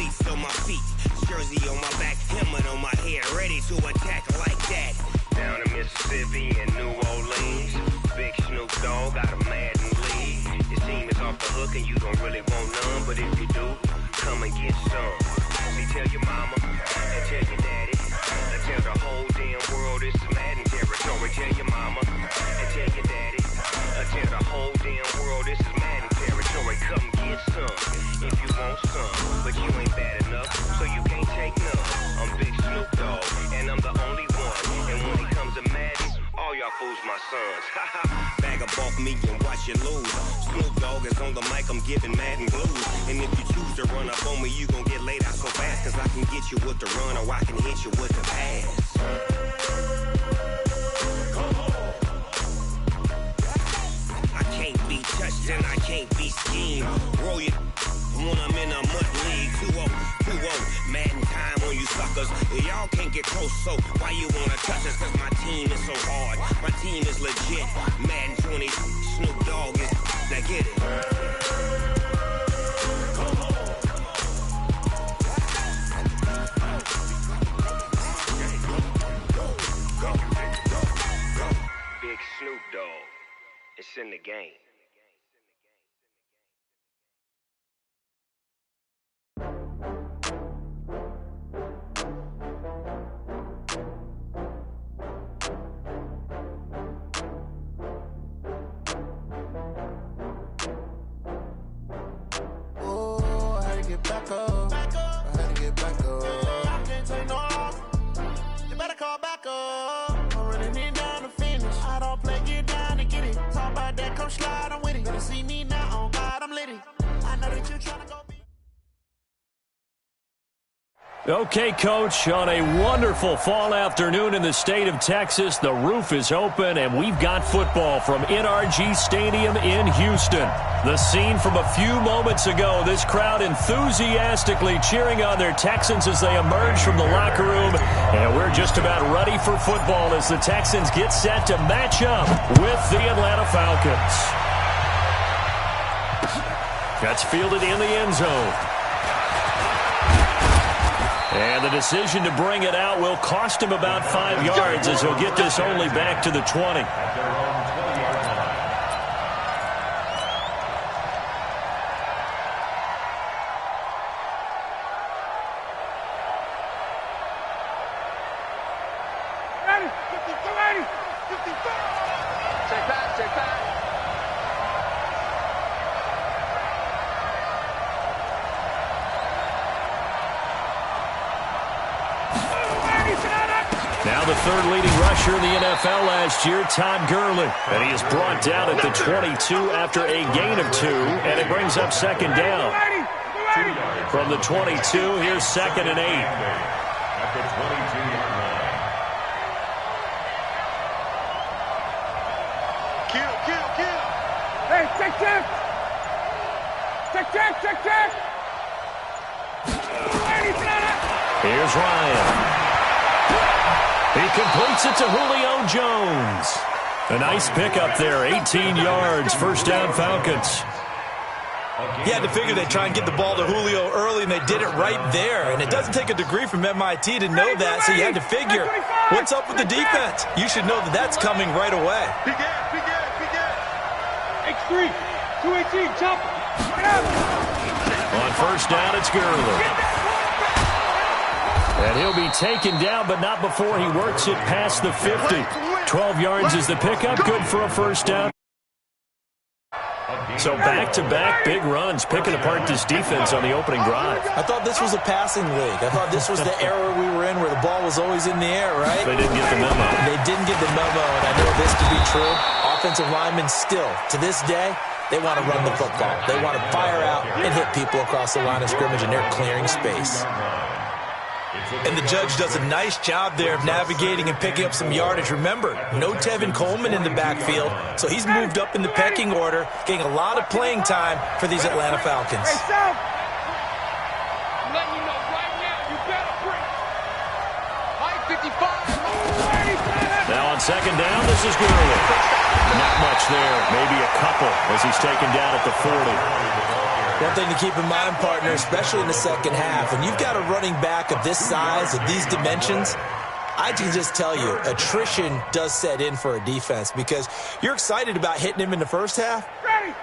cleats on my feet, jersey on my back, helmet on my head, ready to attack like that. Down in Mississippi and New Orleans, Big Snoop Dogg got a Madden league. Your team is off the hook and you don't really want none, but if you do, come and get some. See, tell your mama and tell your daddy, and tell the whole damn world it's Madden territory. Tell your mama and tell your daddy, and tell the whole damn world this is Madden territory. Come get some if you want some, but you ain't bad enough, so you can't take none. I'm Big Snoop Dogg, and I'm the only one. And when it comes to Madden, all y'all fools my sons. Bag up off me and watch you lose. Snoop Dogg is on the mic, I'm giving Madden blues. And if you choose to run up on me, you gon' get laid out so fast. Cause I can get you with the run or I can hit you with the pass. Come on. I can't be touched and I can't be schemed. Roll you when I'm in a mud league. 2-0, Madden time on you suckers. Y'all can't get close, so why you wanna touch us? Cause my team is so hard. My team is legit. Madden 20, Snoop Dogg is. Now get it. Come on. Go. Big Snoop Dogg. It's in the game. Back up. I had to get back up. I can't take no loss. You better call back up. I'm running it down to finish. I don't play, get down to get it. Talk about that, come slide, I'm with it. Better see me now, on God, I'm litty. I know that you tryna go be. Okay, Coach, on a wonderful fall afternoon in the state of Texas, the roof is open, and we've got football from NRG Stadium in Houston. The scene from a few moments ago, this crowd enthusiastically cheering on their Texans as they emerge from the locker room, and we're just about ready for football as the Texans get set to match up with the Atlanta Falcons. That's fielded in the end zone. And the decision to bring it out will cost him about 5 yards as he'll get this only back to the 20. Check back. Now the third leading rusher in the NFL last year, Todd Gurley. And he is brought down at the 22 after a gain of 2, and it brings up second down. From the 22, here's 2nd and 8. At the 22-yard line. Kill. Hey, check. Here's Ryan. He completes it to Julio Jones. A nice pickup there, 18 yards, first down Falcons. He had to figure they'd try and get the ball to Julio early, and they did it right there. And it doesn't take a degree from MIT to know that, so you had to figure, what's up with the defense? You should know that that's coming right away. X3, 218, jump. On first down, it's Gurley. And he'll be taken down, but not before he works it past the 50. 12 yards is the pickup, good for a first down. So back-to-back big runs, picking apart this defense on the opening drive. I thought this was a passing league. I thought this was the era we were in where the ball was always in the air, right? They didn't get the memo. They didn't get the memo, and I know this to be true. Offensive linemen still, to this day, they want to run the football. They want to fire out and hit people across the line of scrimmage, and they're clearing space. And the judge does a nice job there of navigating and picking up some yardage. Remember, no Tevin Coleman in the backfield, so he's moved up in the pecking order, getting a lot of playing time for these Atlanta Falcons. Hey, Sam! I'm letting you know right now, you better break. Height 55. Now on second down, this is Gurley. Not much there, maybe a couple as he's taken down at the 40. One thing to keep in mind, partner, especially in the second half, when you've got a running back of this size, of these dimensions, I can just tell you, attrition does set in for a defense because you're excited about hitting him in the first half.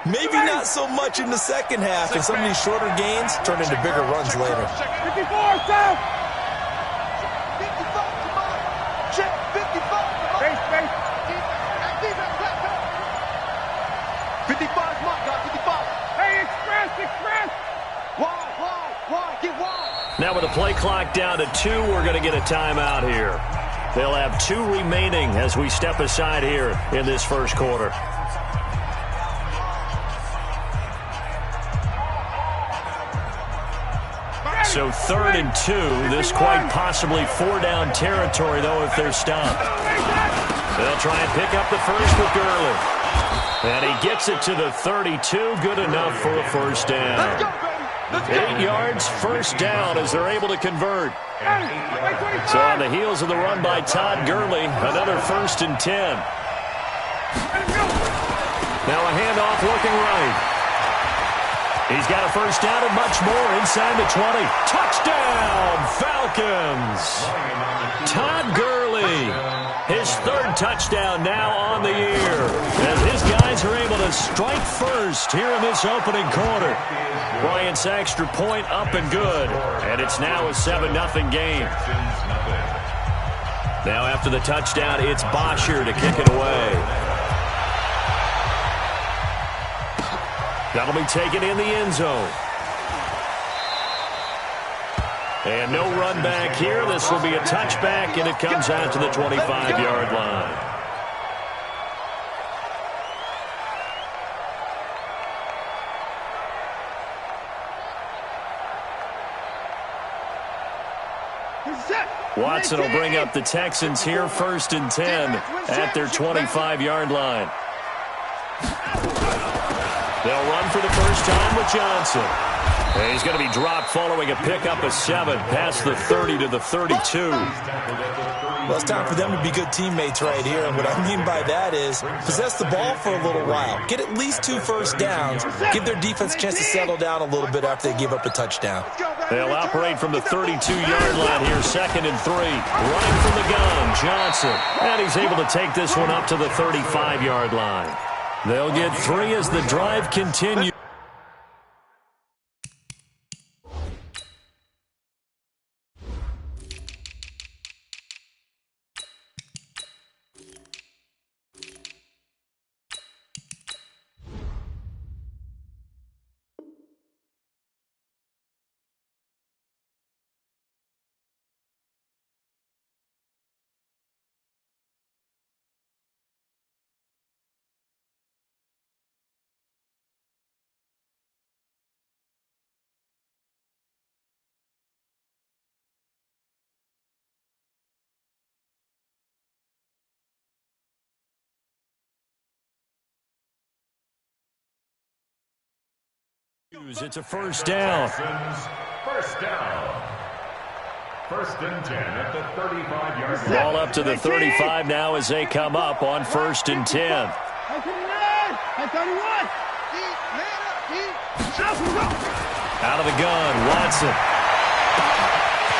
Maybe not so much in the second half, and some of these shorter gains turn into bigger runs later. 54, stop! 55, check, 55. Base. 55's my guy, 55. Hey, express! Wide, get wide. Now with the play clock down to 2, we're going to get a timeout here. They'll have 2 remaining as we step aside here in this first quarter. So 3rd and 2. This quite possibly 4-down territory, though, if they're stopped. They'll try and pick up the first with Gurley. And he gets it to the 32. Good enough for a first down. 8 yards, first down as they're able to convert. So on the heels of the run by Todd Gurley, another 1st and 10. Now a handoff looking right. He's got a first down and much more inside the 20. Touchdown, Falcons! Todd Gurley, his 3rd touchdown now on the year, as his guys are able to strike first here in this opening quarter. Bryant's extra point up and good, and it's now a 7-0 game. Now after the touchdown, it's Bosher to kick it away. That'll be taken in the end zone. And no run back here. This will be a touchback, and it comes out to the 25-yard line. Watson will bring up the Texans here, 1st and 10 at their 25-yard line. They'll run for the first time with Johnson. And he's going to be dropped following a pickup of 7 past the 30 to the 32. Well, it's time for them to be good teammates right here. And what I mean by that is possess the ball for a little while. Get at least 2 first downs. Give their defense a chance to settle down a little bit after they give up a touchdown. They'll operate from the 32-yard line here, 2nd and 3. Running from the gun, Johnson. And he's able to take this one up to the 35-yard line. They'll get 3 as the drive continues. It's a first down. First down. 1st and 10 at the 35-yard line. Ball up to the 35 now as they come up on 1st and 10. Out of the gun, Watson.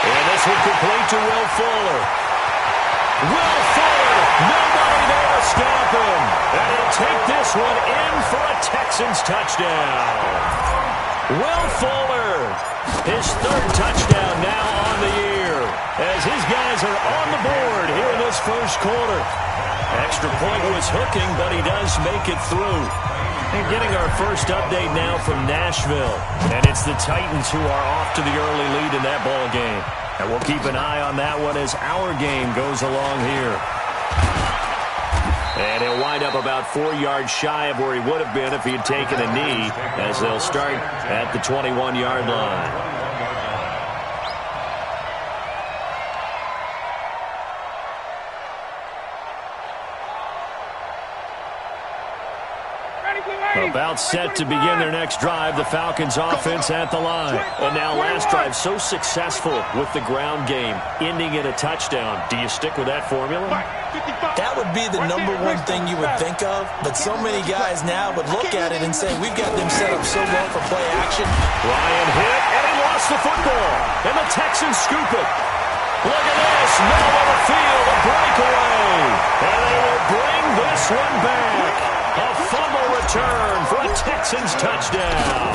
And this one complete to Will Fuller. Will Fuller, nobody there to stop him. And he'll take this one in for a Texans touchdown. Will Fuller, his 3rd touchdown now on the year, as his guys are on the board here in this first quarter. Extra point was hooking, but he does make it through. And getting our first update now from Nashville. And it's the Titans who are off to the early lead in that ball game. And we'll keep an eye on that one as our game goes along here. And he'll wind up about 4 yards shy of where he would have been if he had taken a knee, as they'll start at the 21-yard line. About set to begin their next drive, the Falcons offense at the line. And now last drive so successful with the ground game, ending in a touchdown. Do you stick with that formula? That would be the number one thing you would think of, but so many guys now would look at it and say, we've got them set up so well for play action. Ryan hit, and he lost the football. And the Texans scoop it. Look at this, middle of the field, a breakaway. And they will bring this one back. A fumble return for a Texans touchdown.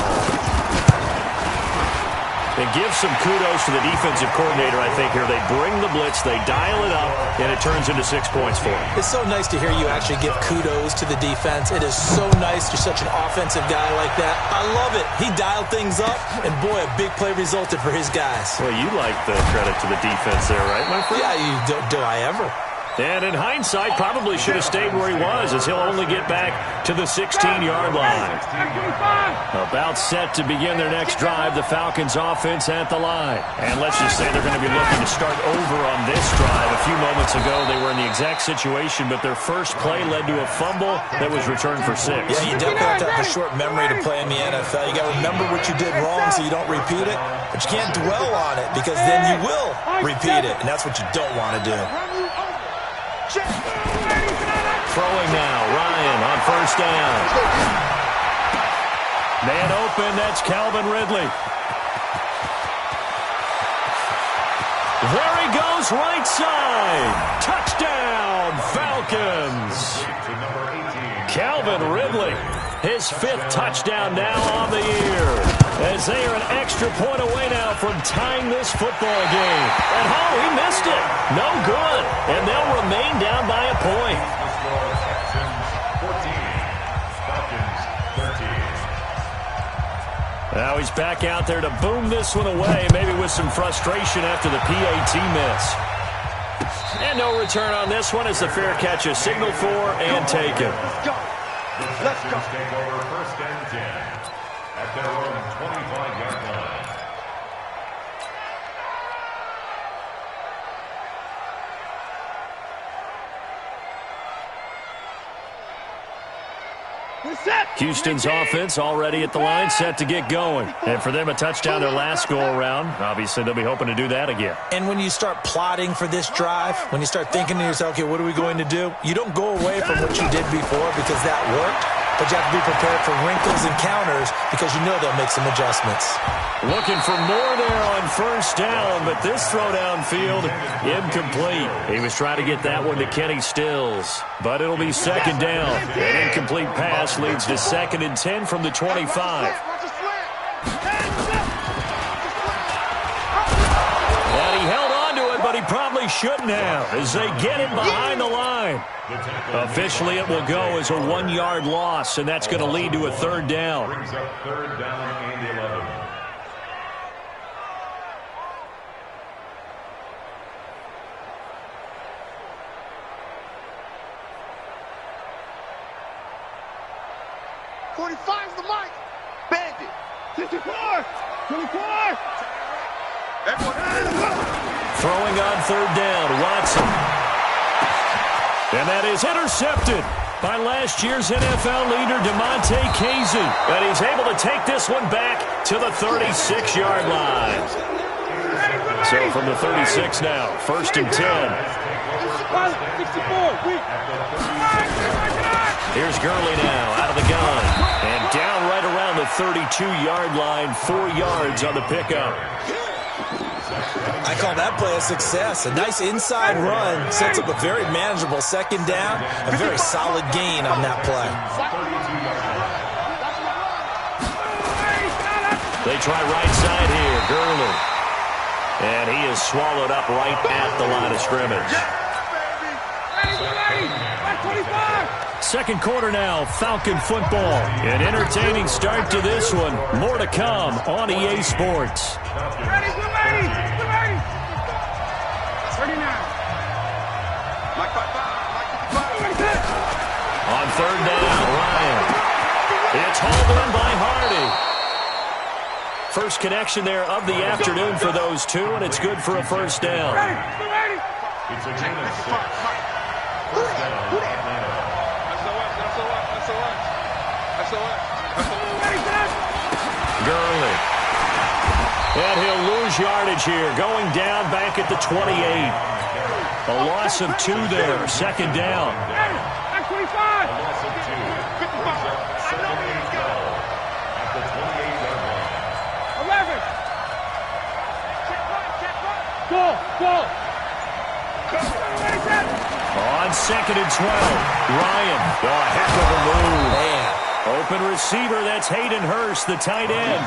And give some kudos to the defensive coordinator, I think, here. They bring the blitz, they dial it up, and it turns into 6 points for them. It's so nice to hear you actually give kudos to the defense. It is so nice. You're such an offensive guy like that. I love it. He dialed things up, and boy, a big play resulted for his guys. Well, you like the credit to the defense there, right, my friend? Yeah, do I ever? And in hindsight, probably should have stayed where he was, as he'll only get back to the 16-yard line. About set to begin their next drive, the Falcons offense at the line. And let's just say they're going to be looking to start over on this drive. A few moments ago, they were in the exact situation, but their first play led to a fumble that was returned for 6. Yeah, you definitely have to have a short memory to play in the NFL. You got to remember what you did wrong so you don't repeat it, but you can't dwell on it because then you will repeat it, and that's what you don't want to do. Throwing now, Ryan on first down. Man open, that's Calvin Ridley. There he goes, right side. Touchdown, Falcons. Calvin Ridley, his 5th touchdown now on the year. As they are an extra point away now from tying this football game. And he missed it. No good. And they'll remain down by a point. Now he's back out there to boom this one away, maybe with some frustration after the PAT miss. And no return on this one as the fair catch is signaled for and taken. Let's go. Take over first and 10 at their own 25-yard line. Houston's offense already at the line, set to get going. And for them, a touchdown their last go-around. Obviously, they'll be hoping to do that again. And when you start plotting for this drive, when you start thinking to yourself, okay, what are we going to do? You don't go away from what you did before because that worked, but you have to be prepared for wrinkles and counters because you know they'll make some adjustments. Looking for more there on first down, but this throw downfield, incomplete. He was trying to get that one to Kenny Stills, but it'll be second down. An incomplete pass leads to 2nd and 10 from the 25. And he held on to it, but he probably shouldn't have as they get him behind the line. Officially, it will go as a 1-yard loss, and that's going to lead to a 3rd down. Brings up 3rd down and 11. Is the mic. Bandit. 54. 24. Throwing on 3rd down, Watson. And that is intercepted by last year's NFL leader, DeMonte Casey. And he's able to take this one back to the 36-yard line. So from the 36 now, 1st and 10. Here's Gurley now out of the gun. And down right around the 32-yard line, 4 yards on the pickup. I call that play a success. A nice inside run sets up a very manageable 2nd down. A very solid gain on that play. They try right side here, Gurley. And he is swallowed up right at the line of scrimmage. 2nd quarter now, Falcon football. An entertaining start to this one. More to come on EA Sports. On 3rd down, Ryan. It's hauled in by Hardy. First connection there of the afternoon for those two, and it's good for a 1st down. It's a gain of 6. First down, Atlanta. Gurley. And he'll lose yardage here, going down back at the 28. A loss of 2 there, second down. Hey, 25. A loss of 2. 7-8 at the 28-yard line. 11. Go. On 2nd and 12, Ryan. Oh, a heck of a move. Man. Open receiver, that's Hayden Hurst, the tight end.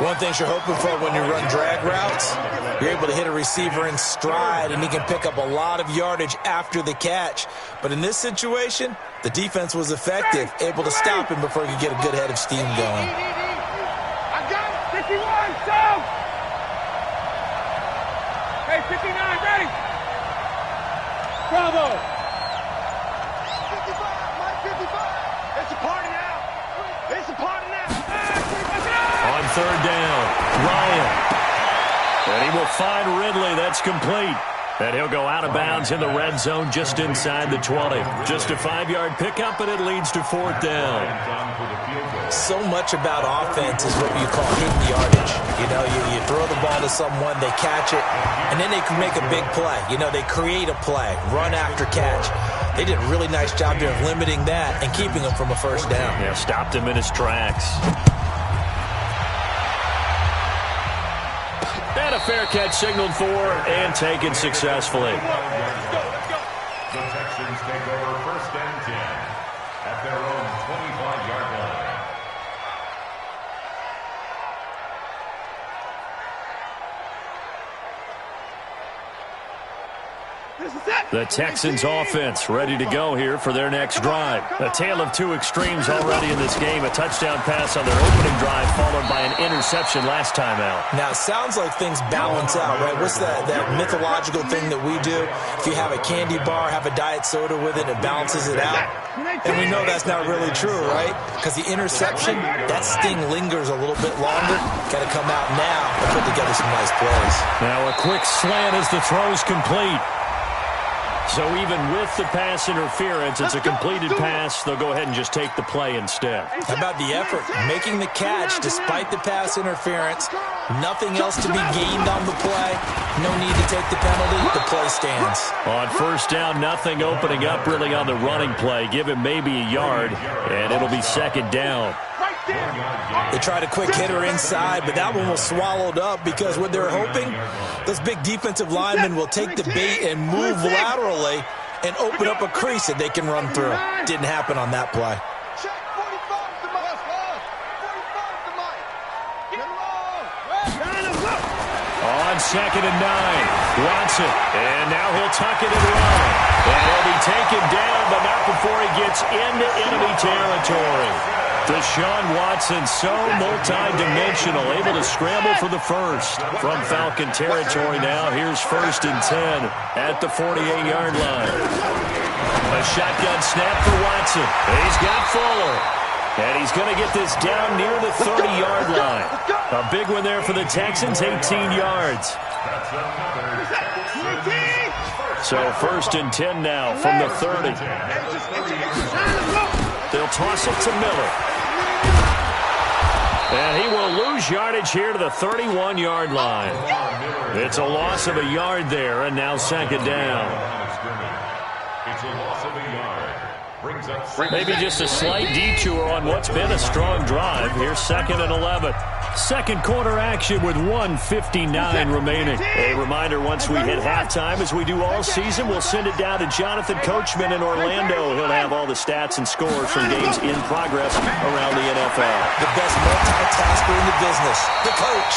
One thing you're hoping for when you run drag routes, you're able to hit a receiver in stride, and he can pick up a lot of yardage after the catch. But in this situation, the defense was effective, able to stop him before he could get a good head of steam going. I got it. 51, so. Hey, 59, ready. Bravo. 55, Mike, 55. It's a party now. It's a party now. On 3rd down, Ryan. And he will find Ridley. That's complete. And he'll go out of bounds in the red zone just inside the 20. Just a 5-yard pickup, and it leads to 4th down. So much about offense is what you call hidden yardage. You know, you throw the ball to someone, they catch it, and then they can make a big play. You know, they create a play, run after catch. They did a really nice job here of limiting that and keeping him from a first down. Yeah, stopped him in his tracks. And a fair catch signaled for and taken successfully. The Texans take over 1st and 10 at their own 25-yard line. The Texans offense ready to go here for their next drive. A tale of 2 extremes already in this game. A touchdown pass on their opening drive followed by an interception last time out. Now, it sounds like things balance out, right? What's that mythological thing that we do? If you have a candy bar, have a diet soda with it, it balances it out. And we know that's not really true, right? Because the interception, that sting lingers a little bit longer. Got to come out now and put together some nice plays. Now a quick slant as the throw's complete. So even with the pass interference, it's a completed pass. They'll go ahead and just take the play instead. How about the effort? Making the catch despite the pass interference. Nothing else to be gained on the play. No need to take the penalty. The play stands. On 1st down, nothing opening up really on the running play. Give him maybe a yard, and it'll be 2nd down. They tried a quick hitter inside, but that one was swallowed up because what they're hoping, those big defensive linemen will take the bait and move laterally and open up a crease that they can run through. Didn't happen on that play. On 2nd and 9, Watson, and now he'll tuck it and run. And he'll be taken down, but not before he gets into enemy territory. Deshaun Watson, so multi-dimensional, able to scramble for the first. From Falcon territory now, here's 1st and 10 at the 48-yard line. A shotgun snap for Watson. He's got Fuller. And he's going to get this down near the 30-yard line. A big one there for the Texans, 18 yards. So 1st and 10 now from the 30. They'll toss it to Miller. And he will lose yardage here to the 31-yard line. It's a loss of a yard there, and now 2nd down. It's a loss of a yard. Brings up Maybe just a slight detour on what's been a strong drive. Here's 2nd and 11. Second quarter action with 1:59 remaining. A reminder, once we hit halftime, as we do all season, we'll send it down to Jonathan Coachman in Orlando. He'll have all the stats and scores from games in progress around the NFL. The best multitasker in the business, the coach.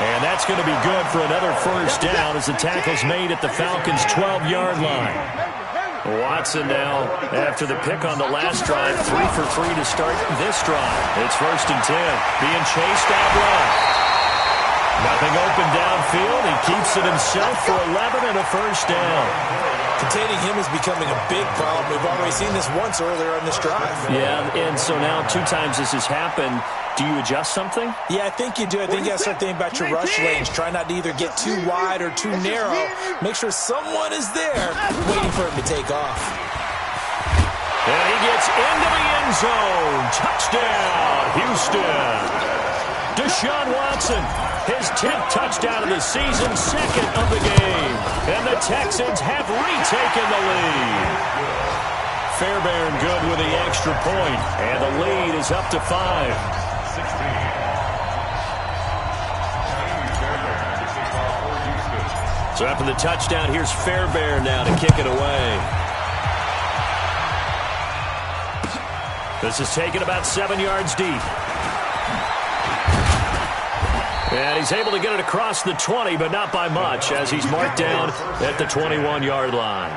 And that's going to be good for another first down as the tackle's made at the Falcons' 12-yard line. Watson now, after the pick on the last drive, 3 for 3 to start this drive. It's 1st and 10, being chased out left. Nothing open downfield. He keeps it himself for 11 and a first down. Containing him is becoming a big problem. We've already seen this once earlier on this drive. Yeah, and so now 2 times this has happened. Do you adjust something? Yeah, I think you do. I think you got to start thinking about your rush lanes. Try not to either get too wide or too narrow. Make sure someone is there waiting for him to take off. And he gets into the end zone. Touchdown, Houston. Deshaun Watson, his 10th touchdown of the season, 2nd of the game. And the Texans have retaken the lead. Fairbairn good with the extra point, and the lead is up to 5. So after the touchdown, here's Fairbairn now to kick it away. This is taken about 7 yards deep. And he's able to get it across the 20, but not by much, as he's marked down at the 21-yard line.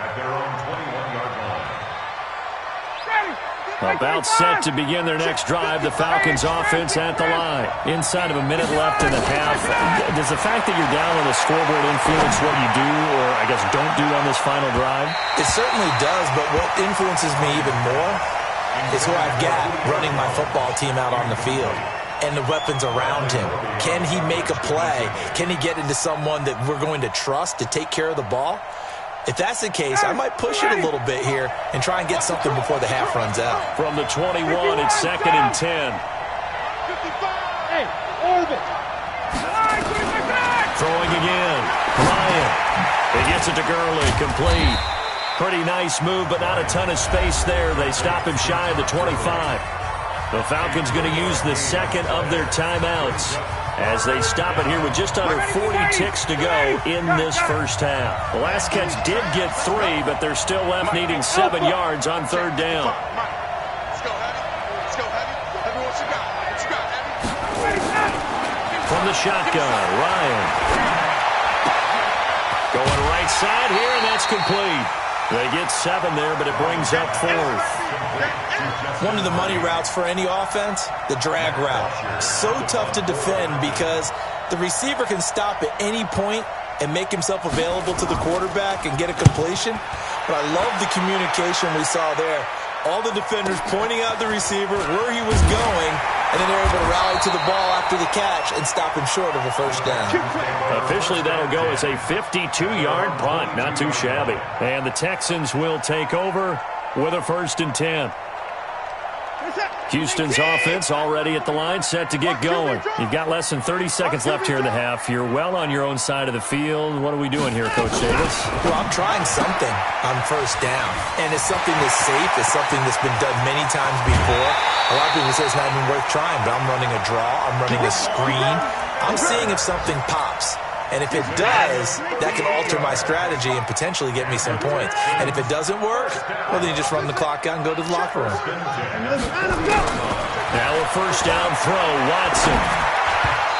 About set to begin their next drive, the Falcons offense at the line. Inside of a minute left in the half. Does the fact that you're down on the scoreboard influence what you do, or I guess don't do on this final drive? It certainly does, but what influences me even more is who I've got running my football team out on the field and the weapons around him. Can he make a play? Can he get into someone that we're going to trust to take care of the ball? If that's the case, I might push it a little bit here and try and get something before the half runs out. From the 21, it's 2nd and 10. Hey, orbit. Throwing again. Ryan. He gets it to Gurley. Complete. Pretty nice move, but not a ton of space there. They stop him shy of the 25. The Falcons going to use the 2nd of their timeouts as they stop it here with just under 40 ticks to go in this first half. The last catch did get 3, but they're still left needing 7 yards on 3rd down. Let's go, Heavy. Let's go, Heavy. Heavy, what you got? What you got, Heavy? From the shotgun, Ryan. Going right side here, and that's complete. They get 7 there, but it brings up 4th. One of the money routes for any offense, the drag route. So tough to defend because the receiver can stop at any point and make himself available to the quarterback and get a completion. But I love the communication we saw there. All the defenders pointing out the receiver, where he was going, and then they're able to rally to the ball after the catch and stop him short of a first down. Officially, that'll go as a 52-yard punt. Not too shabby. And the Texans will take over with a 1st and 10. Houston's offense already at the line, set to get going. You've got less than 30 seconds left here in the half. You're well on your own side of the field. What are we doing here, Coach Davis? Well, I'm trying something on first down, and it's something that's safe. It's something that's been done many times before. A lot of people say it's not even worth trying, but I'm running a draw. I'm running a screen. I'm seeing if something pops. And if it does, that can alter my strategy and potentially get me some points. And if it doesn't work, well, then you just run the clock out and go to the locker room. Now a first down throw, Watson.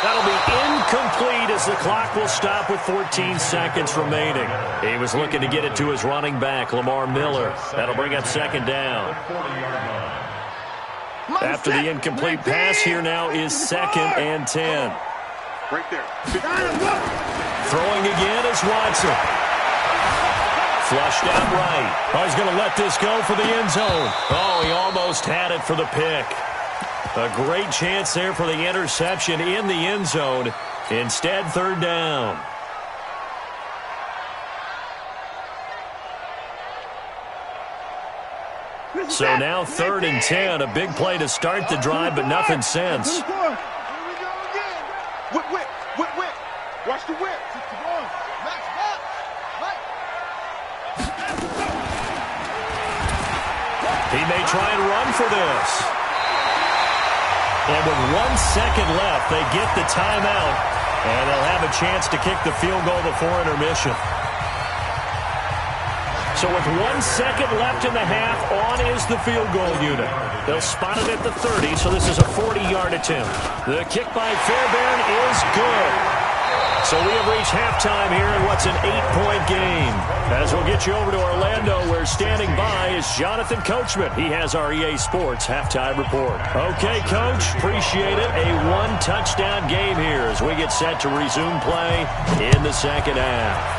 That'll be incomplete as the clock will stop with 14 seconds remaining. He was looking to get it to his running back, Lamar Miller. That'll bring up 2nd down. After the incomplete pass, here now is 2nd and 10. Right there. Throwing again is Watson. Flushed out right. Oh, he's going to let this go for the end zone. Oh, he almost had it for the pick. A great chance there for the interception in the end zone. Instead, 3rd down. So now 3rd and 10. A big play to start the drive, but nothing since. Whip. Watch the whip. He may try and run for this. And with 1 second left, they get the timeout, and they'll have a chance to kick the field goal before intermission. So with 1 second left in the half, on is the field goal unit. They'll spot it at the 30, so this is a 40-yard attempt. The kick by Fairbairn is good. So we have reached halftime here in what's an 8-point game. As we'll get you over to Orlando, where standing by is Jonathan Coachman. He has our EA Sports halftime report. Okay, Coach, appreciate it. A 1-touchdown game here as we get set to resume play in the second half.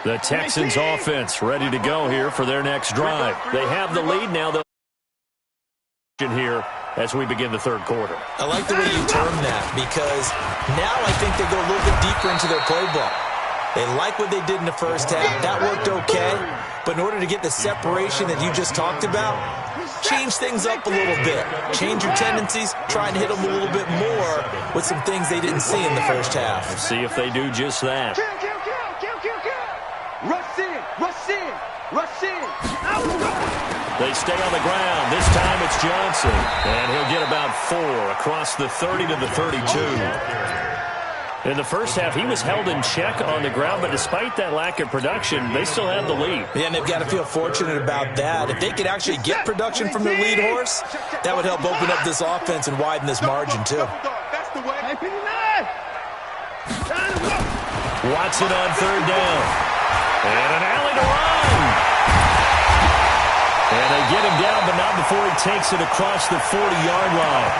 The Texans offense ready to go here for their next drive. They have the lead now. They'll here as we begin the third quarter. I like the way you term that, because now I think they go a little bit deeper into their playbook. They like what they did in the first half. That worked okay. But in order to get the separation that you just talked about, change things up a little bit. Change your tendencies. Try and hit them a little bit more with some things they didn't see in the first half. Let's see if they do just that. Kill. Rush in. They stay on the ground. This time it's Johnson. And he'll get about 4 across the 30 to the 32. In the first half, he was held in check on the ground, but despite that lack of production, they still have the lead. Yeah, and they've got to feel fortunate about that. If they could actually get production from their lead horse, that would help open up this offense and widen this margin, too. Watson on third down. And an alley to run. And they get him down, but not before he takes it across the 40-yard line.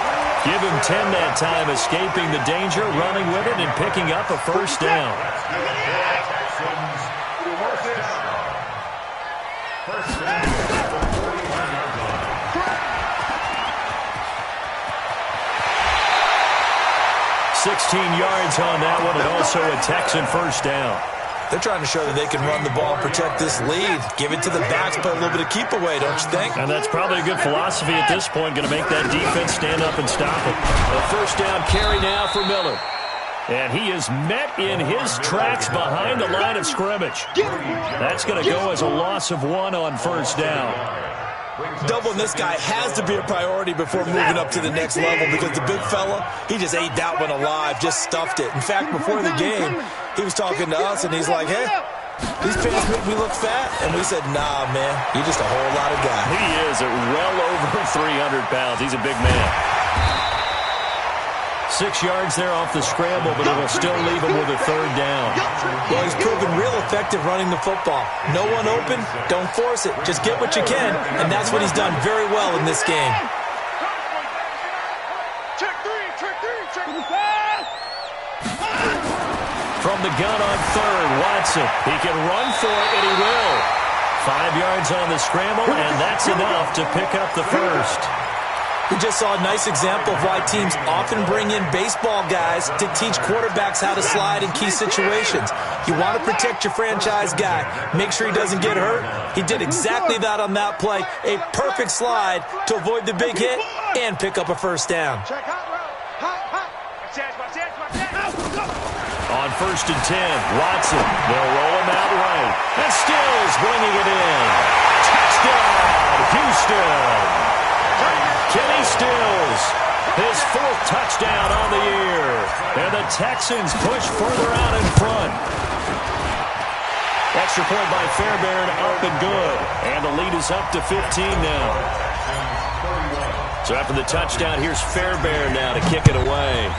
Give him 10 that time, escaping the danger, running with it, and picking up a first down. First down. 16 yards on that one, and also a Texan first down. They're trying to show that they can run the ball and protect this lead. Give it to the backs, play a little bit of keep away, don't you think? And that's probably a good philosophy at this point, going to make that defense stand up and stop it. A first down carry now for Miller. And he is met in his tracks behind the line of scrimmage. That's going to go as a loss of 1 on first down. Doubling this guy has to be a priority before moving up to the next level, because the big fella, he just ate that one alive, just stuffed it. In fact, before the game, he was talking to us, and he's like, hey, these pants make me look fat. And we said, nah, man, you're just a whole lot of guy. He is at well over 300 pounds. He's a big man. 6 yards there off the scramble, but it'll still leave him with a third down. Well, he's proven real effective running the football. No one open, don't force it. Just get what you can, and that's what he's done very well in this game. Check three. From the gun on third, Watson. He can run for it, and he will. 5 yards on the scramble, and that's enough to pick up the first. We just saw a nice example of why teams often bring in baseball guys to teach quarterbacks how to slide in key situations. You want to protect your franchise guy. Make sure he doesn't get hurt. He did exactly that on that play. A perfect slide to avoid the big hit and pick up a first down. On first and 10, Watson. They'll roll him out right. And Stills bringing it in. Touchdown, Houston. Kenny Stills, his 4th touchdown on the year. And the Texans push further out in front. Extra point by Fairbairn, up and good. And the lead is up to 15 now. So after the touchdown, here's Fairbairn now to kick it away.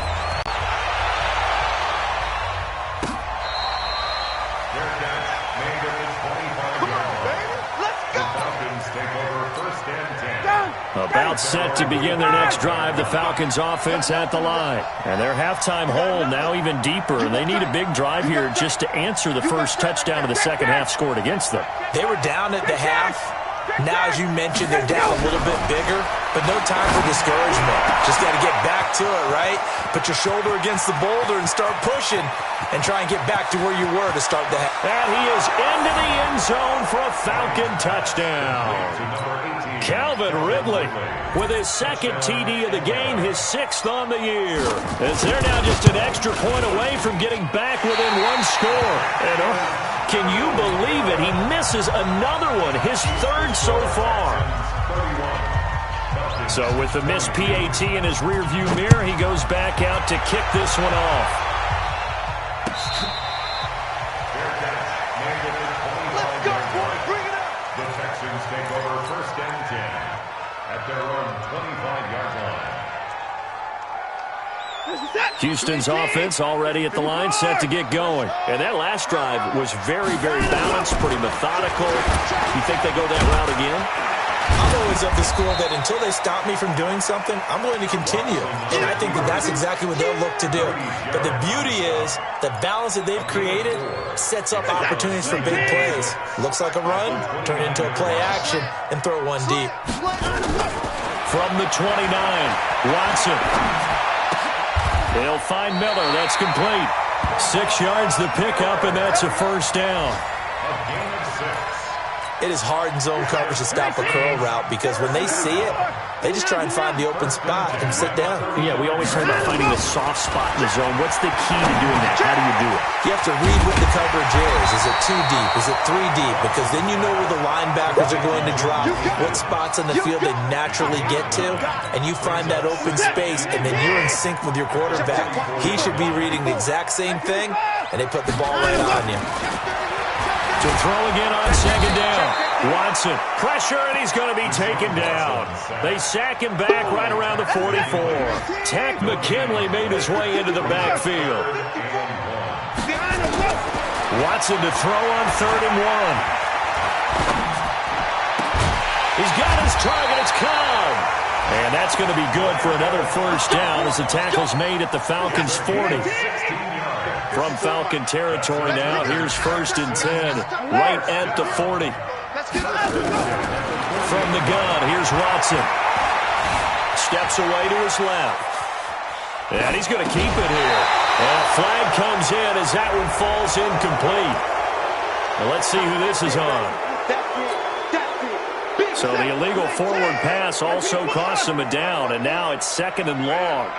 About set to begin their next drive, the Falcons offense at the line. And their halftime hole now even deeper, and they need a big drive here just to answer the first touchdown of the second half scored against them. They were down at the half. Now, as you mentioned, they're down a little bit bigger, but no time for discouragement. Just got to get back to it, right? Put your shoulder against the boulder and start pushing and try and get back to where you were to start the half. And he is into the end zone for a Falcon touchdown. Calvin Ridley with his 2nd TD of the game, his 6th on the year. As they're now just an extra point away from getting back within 1 score. And can you believe it? He misses another one, his 3rd so far. So with the missed PAT in his rearview mirror, he goes back out to kick this one off. The Texans take over first and 10 at their own 25-yard line. Houston's offense already at the line, set to get going. And that last drive was very, very balanced, pretty methodical. You think they go that route again? I'm always of the school that until they stop me from doing something, I'm going to continue. And I think that that's exactly what they'll look to do. But the beauty is the balance that they've created sets up opportunities for big plays. Looks like a run, turn it into a play action, and throw one deep. From the 29, Watson. He'll find Miller. That's complete. 6 yards the pickup, and that's a first down. A gain of 6. It is hard in zone coverage to stop a curl route because when they see it, they just try and find the open spot and sit down. Yeah, we always talk about finding the soft spot in the zone. What's the key to doing that? How do you do it? You have to read what the coverage is. Is it 2 deep? Is it 3 deep? Because then you know where the linebackers are going to drop, what spots on the field they naturally get to, and you find that open space, and then you're in sync with your quarterback. He should be reading the exact same thing, and they put the ball right on you. To throw again on second down. Watson, pressure, and he's going to be taken down. They sack him back right around the 44. Tack McKinley made his way into the backfield. Watson to throw on 3rd and 1. He's got his target. It's Cobb. And that's going to be good for another first down as the tackle's made at the Falcons' 40. From Falcon territory now, here's 1st and 10, right at the 40. From the gun, here's Watson. Steps away to his left. And he's going to keep it here. And a flag comes in as that one falls incomplete. Well, let's see who this is on. So the illegal forward pass also costs him a down, and now it's 2nd and long.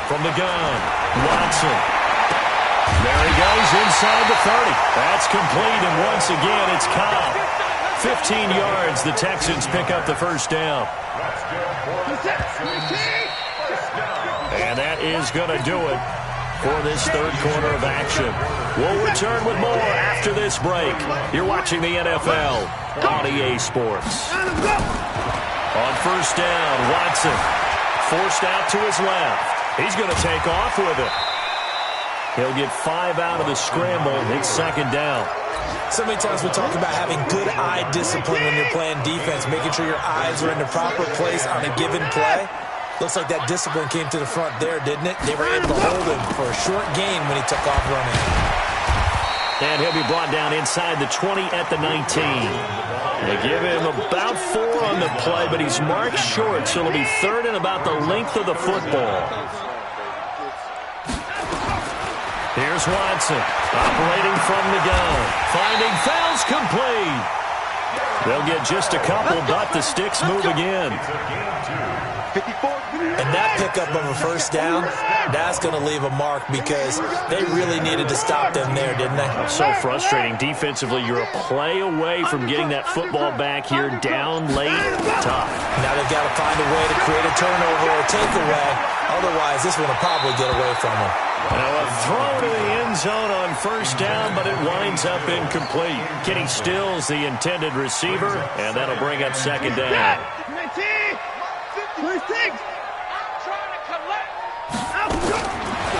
From the gun, Watson. There he goes inside the 30. That's complete, and once again, it's Cobb. 15 yards, the Texans pick up the first down. And that is going to do it for this 3rd quarter of action. We'll return with more after this break. You're watching the NFL on EA Sports. On 1st down, Watson forced out to his left. He's going to take off with it. He'll get 5 out of the scramble. It's 2nd down. So many times we talk about having good eye discipline when you're playing defense, making sure your eyes are in the proper place on a given play. Looks like that discipline came to the front there, didn't it? They were able to hold him for a short gain when he took off running. And he'll be brought down inside the 20 at the 19. They give him about 4 on the play, but he's marked short, so it'll be 3rd and about the length of the football. Here's Watson, operating from the gun. Finding fouls complete. They'll get just a couple, but the sticks move again. And that pickup of a first down, that's going to leave a mark because they really needed to stop them there, didn't they? So frustrating. Defensively, you're a play away from getting that football back here down late. Tough. Now they've got to find a way to create a turnover or a takeaway. Otherwise, this one will probably get away from them. Now a throw to the end zone on 1st down, but it winds up incomplete. Kenny Stills, the intended receiver, and that'll bring up 2nd down.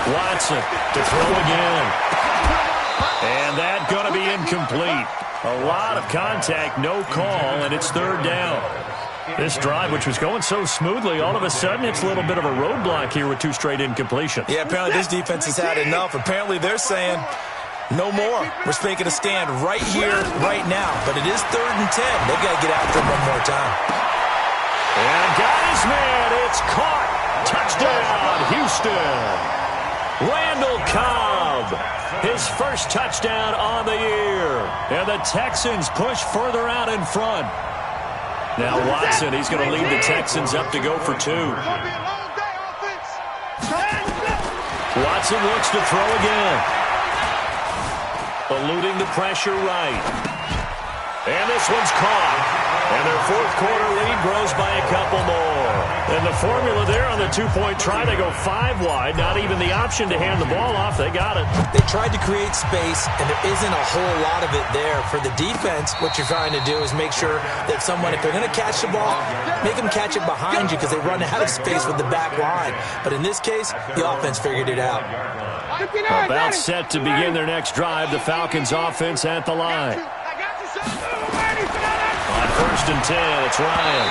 Watson to throw again. And that going to be incomplete. A lot of contact, no call, and it's 3rd down. This drive, which was going so smoothly, all of a sudden it's a little bit of a roadblock here with 2 straight incompletions. Yeah, apparently this defense has had enough. Apparently they're saying no more. We're making a stand right here, right now. But it is 3rd and 10. They've got to get after him one more time. And got his man. It's caught. Touchdown, Houston. Randall Cobb, his first touchdown on the year. And the Texans push further out in front. Now Watson, he's going to lead the Texans up to go for 2. Watson looks to throw again. Eluding the pressure right. And this one's caught. And their 4th quarter lead grows by a couple more. And the formula there on the 2-point try, they go 5 wide. Not even the option to hand the ball off. They got it. They tried to create space, and there isn't a whole lot of it there. For the defense, what you're trying to do is make sure that someone, if they're going to catch the ball, make them catch it behind you because they run out of space with the back line. But in this case, the offense figured it out. About set to begin their next drive, the Falcons offense at the line. On 1st and 10, it's Ryan.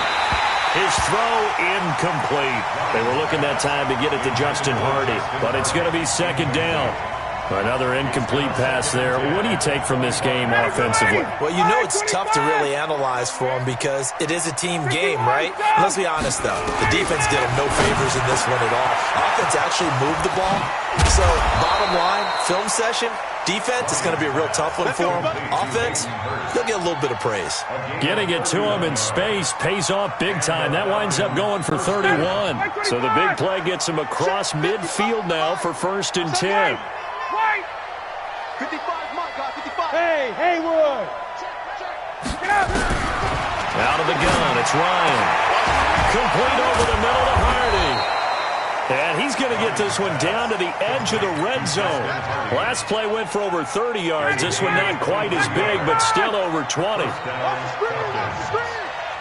His throw incomplete. They were looking that time to get it to Justin Hardy, but it's going to be 2nd down. Another incomplete pass there. What do you take from this game offensively? Well, you know it's tough to really analyze for them because it is a team game, right? And let's be honest, though. The defense did them no favors in this one at all. Offense actually moved the ball. So, bottom line, film session, defense is going to be a real tough one for them. Offense, they'll get a little bit of praise. Getting it to him in space pays off big time. That winds up going for 31. So the big play gets him across midfield now for 1st and 10. 55, my God, 55. Hey, Haywood. Get out. Out of the gun, it's Ryan. Complete over the middle to Hardy. And he's going to get this one down to the edge of the red zone. Last play went for over 30 yards. This one not quite as big, but still over 20. Watch the screen,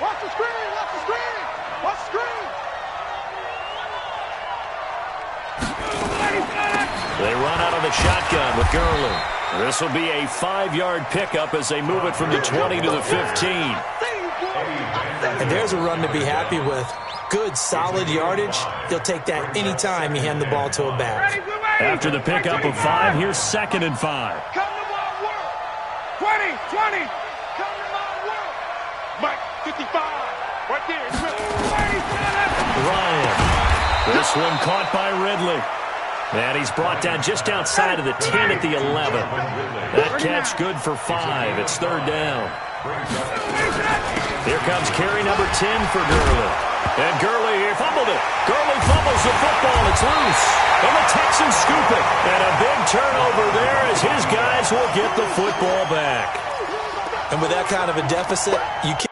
watch the screen. Watch the screen, watch the screen. Watch the screen. They run out of the shotgun with Gurley. This will be a 5-yard pickup as they move it from the 20 to the 15. And there's a run to be happy with. Good, solid yardage. They'll take that anytime you hand the ball to a back. After the pickup of 5, here's 2nd and 5. Come to my work. 20. Come to my work. Mike, 55. Right there. Ryan. This one caught by Ridley. And he's brought down just outside of the 10 at the 11. That catch good for 5. It's 3rd down. Here comes carry number 10 for Gurley. And Gurley here fumbled it. Gurley fumbles the football. It's loose. And the Texans scoop it. And a big turnover there as his guys will get the football back. And with that kind of a deficit, you can't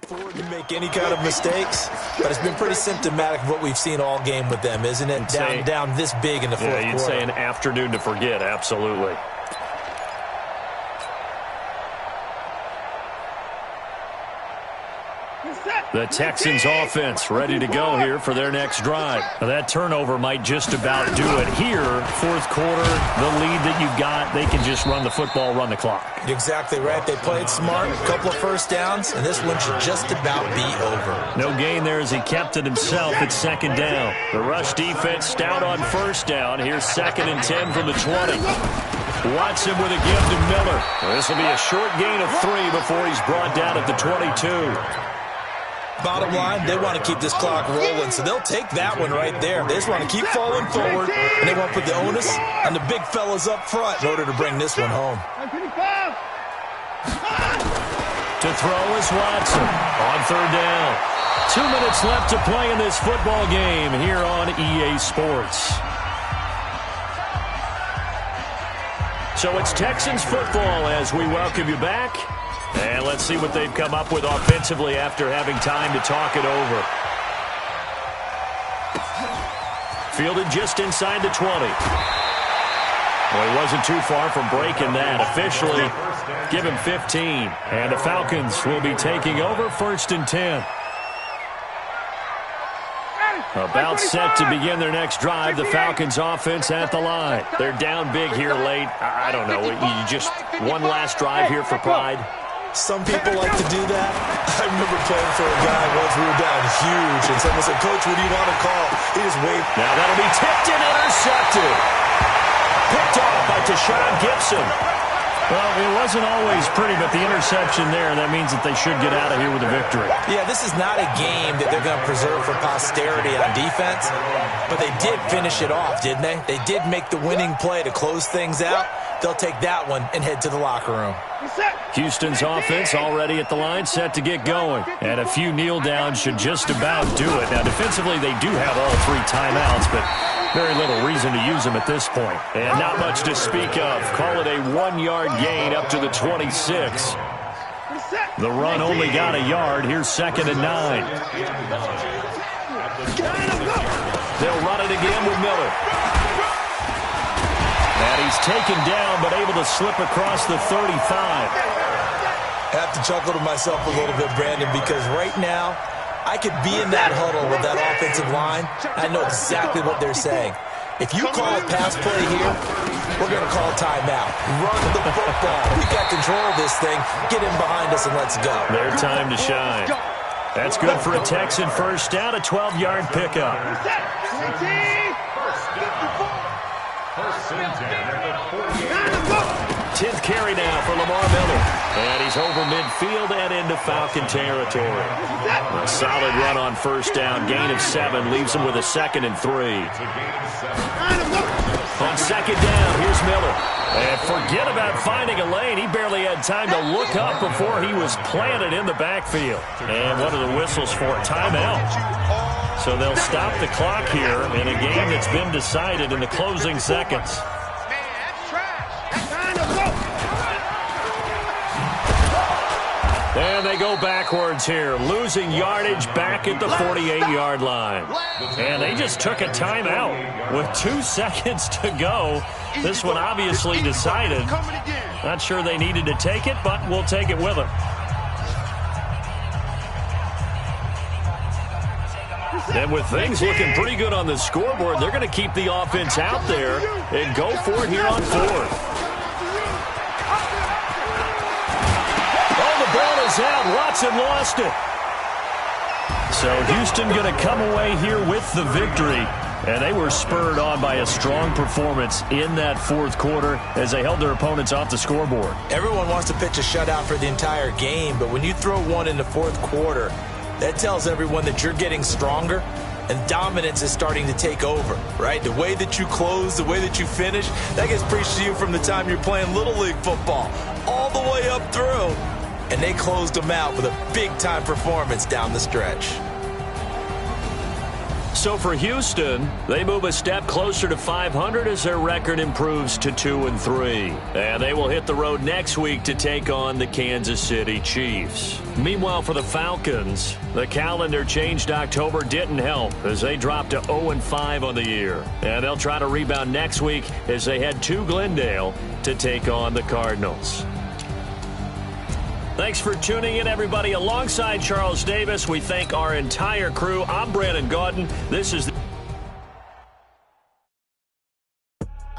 afford to make any kind of mistakes, but it's been pretty symptomatic of what we've seen all game with them, isn't it? Down this big in the fourth quarter. You'd say an afternoon to forget, absolutely. The Texans offense ready to go here for their next drive. Now that turnover might just about do it here. 4th quarter, the lead that you've got, they can just run the football, run the clock. Exactly right. They played smart, a couple of first downs, and this one should just about be over. No gain there as he kept it himself at 2nd down. The rush defense stout on 1st down. Here's 2nd and 10 from the 20. Watson with a give to Miller. This will be a short gain of 3 before he's brought down at the 22. Bottom line, they want to keep this clock rolling, so they'll take that one right there. They just want to keep falling forward, and they want to put the onus on the big fellas up front in order to bring this one home. To throw is Watson on 3rd down. 2 minutes left to play in this football game here on EA Sports. So it's Texans football as we welcome you back. And let's see what they've come up with offensively after having time to talk it over. Fielded just inside the 20. Well, he wasn't too far from breaking that. Officially, give him 15. And the Falcons will be taking over 1st and 10. About set to begin their next drive. The Falcons offense at the line. They're down big here late. I don't know. You just one last drive here for pride. Some people like to do that. I remember playing for a guy once we were down huge, and someone said, "Coach, what do you want to call?" He just waved. Now that'll be tipped and intercepted. Picked off by Tashawn Gibson. Well, it wasn't always pretty, but the interception there, that means that they should get out of here with a victory. Yeah, this is not a game that they're going to preserve for posterity on defense, but they did finish it off, didn't they? They did make the winning play to close things out. They'll take that one and head to the locker room. Houston's offense already at the line, set to get going. And a few kneel downs should just about do it. Now, defensively, they do have all 3 timeouts, but very little reason to use them at this point. And not much to speak of. Call it a 1-yard gain up to the 26. The run only got a yard. Here's 2nd and 9. They'll run it again with Miller. And he's taken down, but able to slip across the 35. I have to chuckle to myself a little bit, Brandon, because right now, I could be in that huddle with that offensive line. I know exactly what they're saying. If you call a pass play here, We're going to call timeout. Run the football. We got control of this thing. Get in behind us and let's go. Their time to shine. That's good for a Texan first down, a 12-yard pickup. First and 10 at the 48. 10th carry now for Lamar Miller. And he's over midfield and into Falcon territory. A solid run on first down. Gain of 7 leaves him with a 2nd and 3. On second down, here's Miller. And forget about finding a lane. He barely had time to look up before he was planted in the backfield. And what are the whistles for? Timeout. So they'll stop the clock here in a game that's been decided in the closing seconds. And they go backwards here, losing yardage back at the 48-yard line. And they just took a timeout with 2 seconds to go. This one obviously decided. Not sure they needed to take it, but we'll take it with them. And with things looking pretty good on the scoreboard, they're going to keep the offense out there and go for it here on 4th. Out. Watson lost it. So Houston going to come away here with the victory. And they were spurred on by a strong performance in that 4th quarter as they held their opponents off the scoreboard. Everyone wants to pitch a shutout for the entire game, but when you throw one in the 4th quarter, that tells everyone that you're getting stronger and dominance is starting to take over, right? The way that you close, the way that you finish, that gets preached to you from the time you're playing Little League football all the way up through. And they closed them out with a big-time performance down the stretch. So for Houston, they move a step closer to 500 as their record improves to 2-3. And they will hit the road next week to take on the Kansas City Chiefs. Meanwhile, for the Falcons, the calendar changed. October didn't help as they dropped to 0-5 on the year. And they'll try to rebound next week as they head to Glendale to take on the Cardinals. Thanks for tuning in, everybody. Alongside Charles Davis, we thank our entire crew. I'm Brandon Gaudin. This is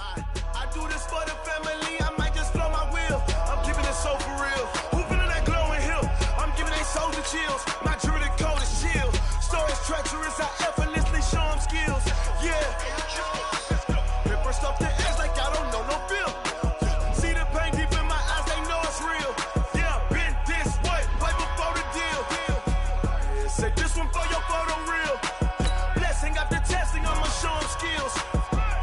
I do this for the family. I might just blow my wheel. I'm keeping it so for real. Who feeling that glowing hill? I'm giving they soldier chills. My jewelry code is chill. Stories treacherous. I effortlessly show them skills. Yeah. Paper stuff the edge like I don't know no feel. See the pain deep in my eyes. They know it's real. Say this one for your photo real. Blessing after testing, I'ma show them skills.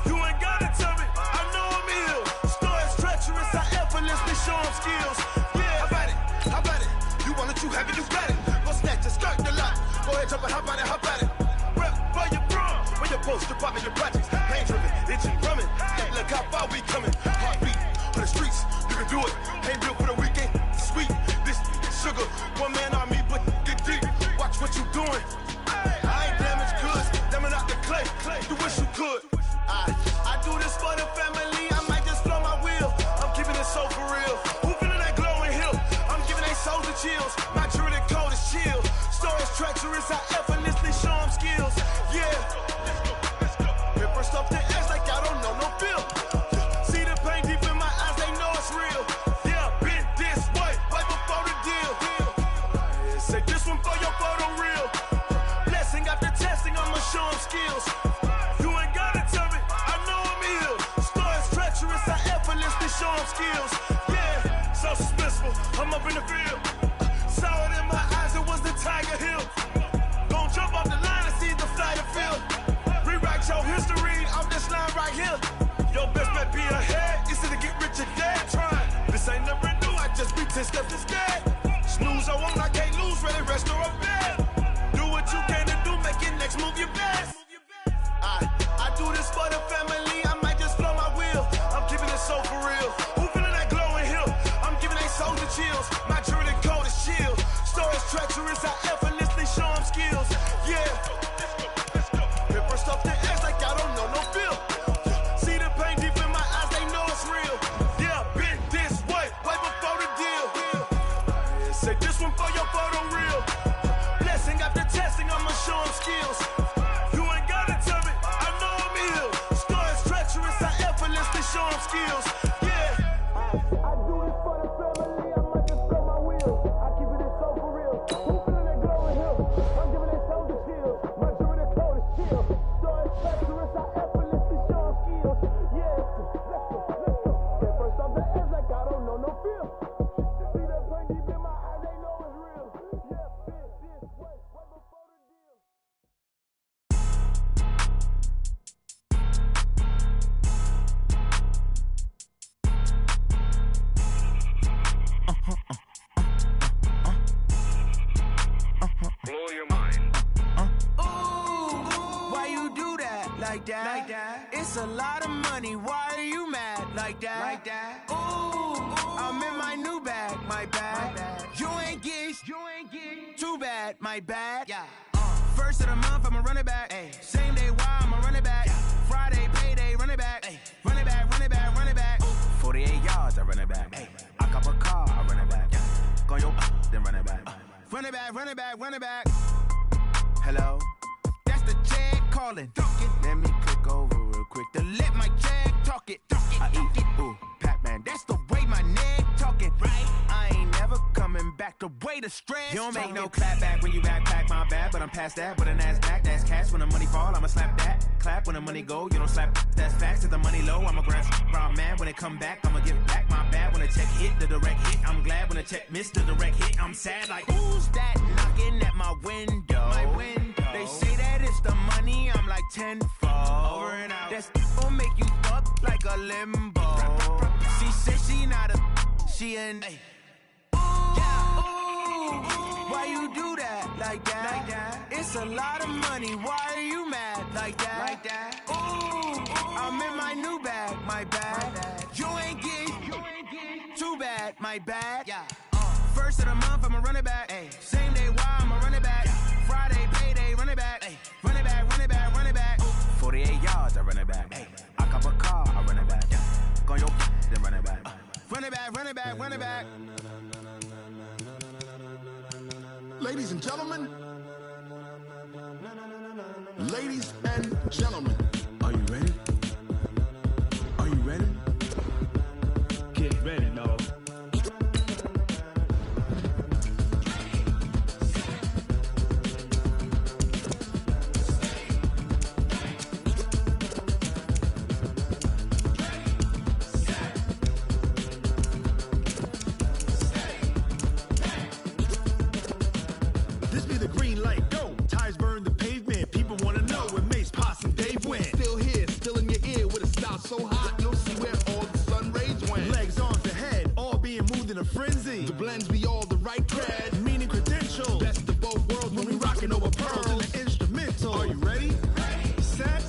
You ain't gotta tell me, I know I'm ill. Stories treacherous, I effortlessly show them skills. Yeah, how about it? You want it, you have it, you got it. Go snatch it, skirt the lot. Go ahead, jump it, how about it? Rep for your prom, where your post, department, your projects. Pain driven, itching, drumming. Hey, look how far we coming. Heartbeat on the streets, you can do it. Ain't built for the weekend, sweet. This sugar, one man army, but get deep. Watch what you doing. I ain't damaged goods, damn out the clay. You wish you could. I do this for the family. I might just blow my wheel. I'm keeping it so for real. Who feeling that glowing hill? I'm giving they soldier chills. My jewelry code is chill. Stories treacherous. I effortlessly show them skills. Yeah. Paper stuff the edge like I don't know no feel. See the pain deep in my eyes. They know it's real. Yeah, been this way right before the deal. Say this one for your photo real. Blessing after testing, I'ma show them skills. You ain't gotta tell me, I know I'm ill. Stories treacherous, I effortlessly show them skills. Yeah, so suspenseful, I'm up in the field. Saw it in my eyes, it was the Tiger Hill. Gon' jump off the line and see the flight of field. Rewrite your history off this line right here. Your best bet be ahead, it's to get rich or dead. Trying, this ain't never new, I just be 10 steps instead. Snooze, I won't, I can't lose, ready, rest or a bed. Do what you can to do, make it next move your best. I do this for the family, I might just blow my wheel. I'm keeping it so for real. Who feeling that glowing hill? I'm giving they soldier chills. My jewelry code is chill. Stories treacherous, I effortlessly show them skills. Yeah. Paper stuff the edge like I don't know no feel. See the pain deep in my eyes, they know it's real. Yeah, been this way, right before the deal. Say this one for your photo real. Blessing after testing, I'ma show them skills. You ain't gotta tell me, I know I'm ill. Stories treacherous, I effortlessly show them skills. like that. It's a lot of money, why are you mad like that? Ooh, I'm in my new bag, my bad. You ain't get too bad, my bad. First of the month, I'ma run it back. Same day, why I'ma run it back. Friday, payday, run it back. Run it back, run it back, run it back. 48 yards, I run it back. I cop a car, I run it back. Go yo, then run it back. Run it back, run it back, run it back. Hello, that's the check calling. Let me click over real quick to let my check talk it. I eat it, ooh, Pac-Man, that's the way my neck talking. Right, I ain't never coming back the way the stress. You don't make no clap back when you backpack, my bad, but I'm past that. With a NASDAQ, that's cash. When the money fall, I'ma slap that. Clap when the money go, you don't slap. That's facts. If the money low, I'ma grab raw man. When it come back, I'ma give back my bad. When the check hit, the direct hit, I'm glad. When the check missed, the direct hit, I'm sad. Like, who's that knocking at my window? They say that it's the money, I'm like tenfold. Over and out. That's gon' make you fuck like a limbo. She said she not a, she an. Why you do that like that? It's a lot of money, why are you mad like that? Ooh, I'm in my new bag, my bad. You ain't get too bad, my bad. First of the month, I'ma run it back. Same day, why I'ma run it back. Friday, payday, run it back. Run it back, run it back, run it back. 48 yards, I run it back. I cop a car, I run it back. Go yo, then run it back. Run it back, run it back, run it back. Ladies and gentlemen, ladies and gentlemen, are you ready? Are you ready? Get ready, dog. So hot, you'll see where all the sun rays went. Legs, arms, the head, all being moved in a frenzy. The blends be all the right cred, meaning credentials. Best of both worlds when we rockin' over pearls and the instrumental. Are you ready? Set,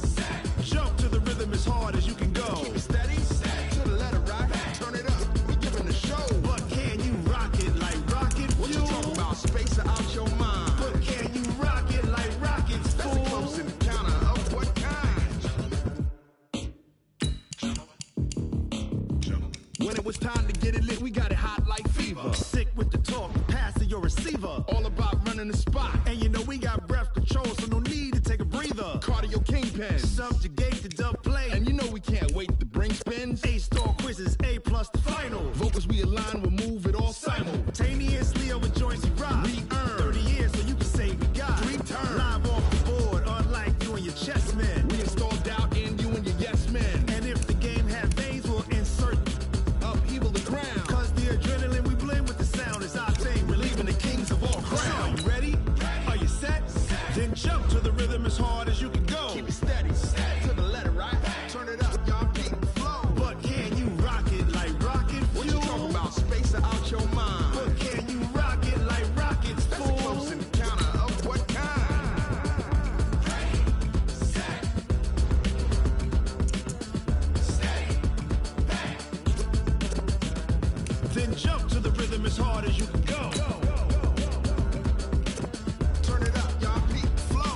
jump to the rhythm as hard as you can go. Keep it steady, to the letter right, turn it up, we giving the show. But can you rock it like rocket fuel? What you talking about, space out your mind? But can you rock it like rockets, fool? That's a close encounter of what kind? When it was time to get it lit, we got it hot like fever. Sick with the talk, pass to your receiver. All about running the spot. And you know we got breath control, so no need to take a breather. Cardio kingpin, subjugate the dub play. And you know we can't wait to bring spins. A-star quizzes, A+ the final. Vocals we align, we'll move it all simultaneously over joints we rock. We earn 30 years, so you can say we got 3 turns. Live off the board, unlike you and your chess men. We install doubt in you and your yes men. And if the game had veins, we'll insert upheaval the ground. Cause the adrenaline we blend with the sound is our thing, relieving the kings of all crowns. So are you ready? Are you set? Then jump to the rhythm as hard as you can go. Keep it steady, to the letter right. Turn it up, y'all beat the flow. But can you rock it like rocket fuel? What you talking about, space out your mind? But can you rock it like rockets, fool? That's a close encounter of what kind? Ready, set, steady, back. Then jump to the rhythm as hard as you can go. Turn it up, y'all beat the flow.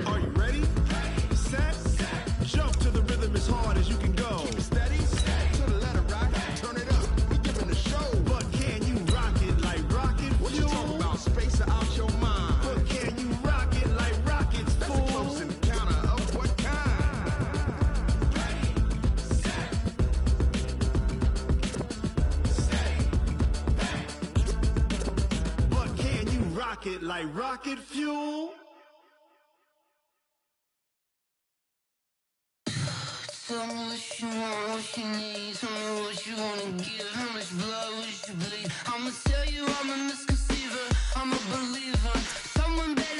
Are you ready? Set, jump to the rhythm as hard as you can go. Keep it steady, to the letter right. Turn it up, we giving the show. But can you rock it like rocket fuel? What you talking about, space out your mind? But can you rock it like rockets, fool? That's a close encounter of what kind? Ready, set, steady, back. But can you rock it like rocket fuel? Tell me what you want, what you need. Tell me what you wanna give. How much blood would you bleed? I'ma tell you I'm a misconceiver. I'm a believer. Someone better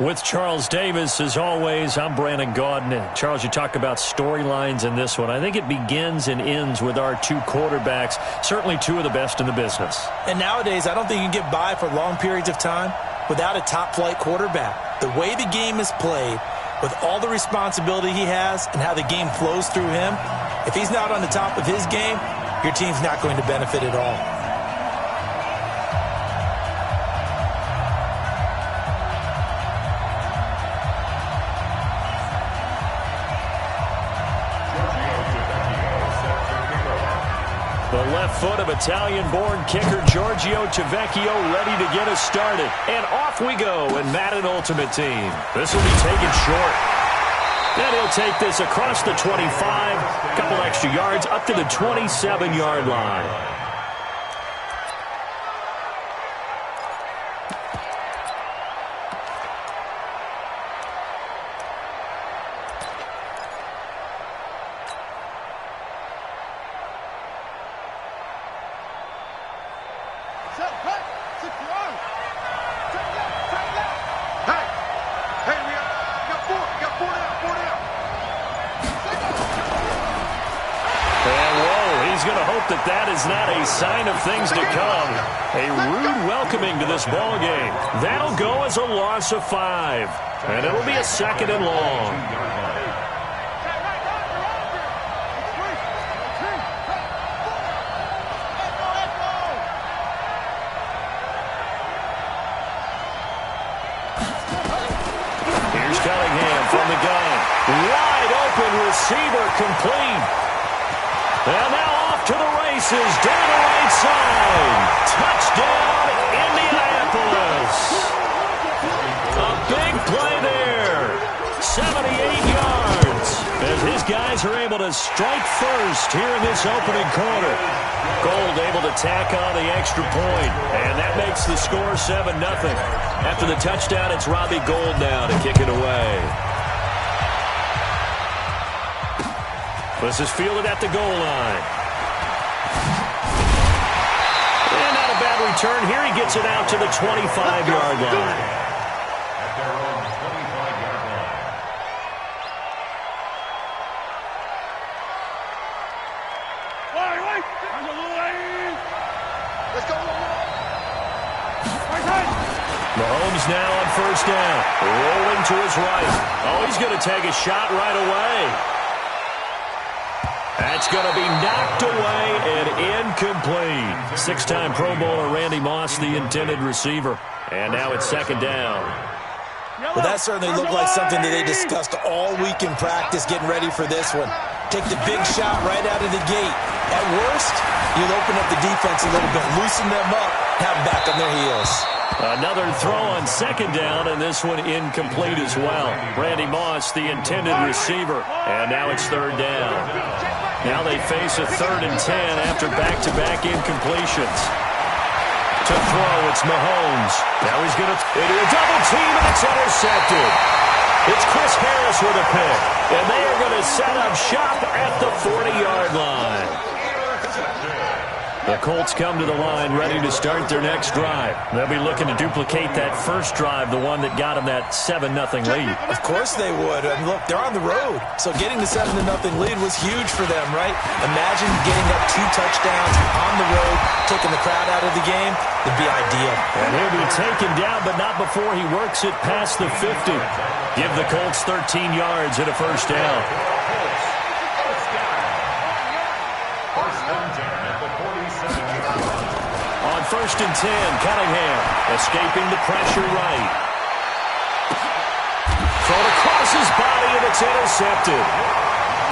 With Charles Davis, as always, I'm Brandon Gaudin. Charles, you talk about storylines in this one. I think it begins and ends with our two quarterbacks, certainly two of the best in the business. And nowadays, I don't think you can get by for long periods of time without a top-flight quarterback. The way the game is played, with all the responsibility he has and how the game flows through him, if he's not on the top of his game, your team's not going to benefit at all. The left foot of Italian-born kicker Giorgio Tavecchio ready to get us started. And off we go in Madden Ultimate Team. This will be taken short. And he'll take this across the 25, a couple extra yards up to the 27-yard line. That is not a sign of things to come. A rude welcoming to this ball game. That'll go as a loss of 5. And it'll be a 2nd and long. Here's Cunningham from the gun. Wide open receiver complete. And now to the races, down the right side. Touchdown, Indianapolis. A big play there. 78 yards. As his guys are able to strike first here in this opening quarter. Gold able to tack on the extra point. And that makes the score 7-0. After the touchdown, it's Robbie Gould now to kick it away. This is fielded at the goal line. Return here, he gets it out to the 25-yard line. At their own 25-yard line. Let's go. Mahomes now on first down, rolling to his right. Oh, he's going to take a shot right away. That's going to be knocked away and incomplete. 6-time Pro Bowler Randy Moss, the intended receiver. And now it's 2nd down. Well, that certainly looked like something that they discussed all week in practice, getting ready for this one. Take the big shot right out of the gate. At worst, you'll open up the defense a little bit, loosen them up, have them back on their heels. Another throw on 2nd down, and this one incomplete as well. Randy Moss, the intended receiver. And now it's 3rd down. Now they face a 3rd and 10 after back-to-back incompletions. To throw, it's Mahomes. Now he's going to do a double team, and it's intercepted. It's Chris Harris with a pick, and they are going to set up shop at the 40-yard line. The Colts come to the line ready to start their next drive. They'll be looking to duplicate that first drive, the one that got them that 7-0 lead. Of course they would. And look, they're on the road. So getting the 7-0 lead was huge for them, right? Imagine getting up 2 touchdowns on the road, taking the crowd out of the game. It'd be ideal. And he'll be taken down, but not before he works it past the 50. Give the Colts 13 yards at a first down. On 1st and 10, Cunningham escaping the pressure right. Thrown across his body, and it's intercepted.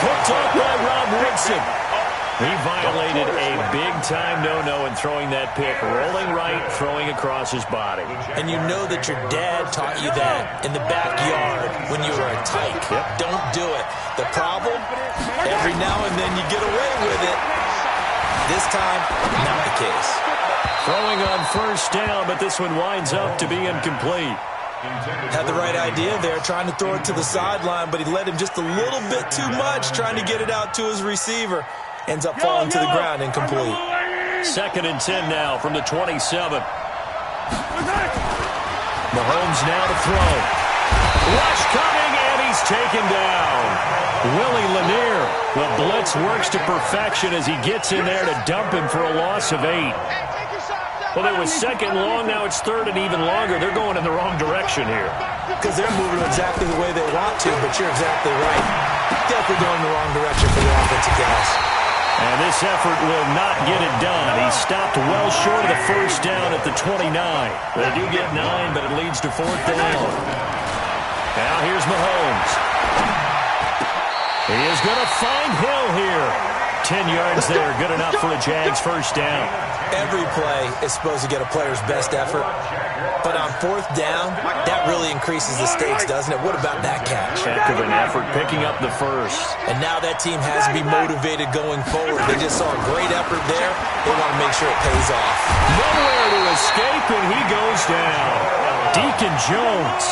Picked up by Rob Woodson. He violated a big-time no-no in throwing that pick. Rolling right, throwing across his body. And you know that your dad taught you that in the backyard when you were a tyke. Yep. Don't do it. The problem, every now and then you get away with it. This time, not the case. Throwing on first down, but this one winds up to be incomplete. Had the right idea there, trying to throw it to the sideline, but he led him just a little bit too much, trying to get it out to his receiver. Ends up falling to the ground, incomplete. 2nd and 10 now from the 27. Mahomes now to throw. Rush coming, and he's taken down. Willie Lanier. The blitz works to perfection as he gets in there to dump him for a loss of 8. Well, it was second long. Now it's third and even longer. They're going in the wrong direction here. Because they're moving exactly the way they want to, but you're exactly right. Definitely going in the wrong direction for the offensive guys. And this effort will not get it done. He stopped well short of the first down at the 29. They do get 9, but it leads to 4th down. Now here's Mahomes. He is going to find Hill here. 10 yards there, good enough for a Jags first down. Every play is supposed to get a player's best effort. But on 4th down, that really increases the stakes, doesn't it? What about that catch? Heck of an effort, picking up the first. And now that team has to be motivated going forward. They just saw a great effort there. They want to make sure it pays off. Nowhere to escape, and he goes down. Deacon Jones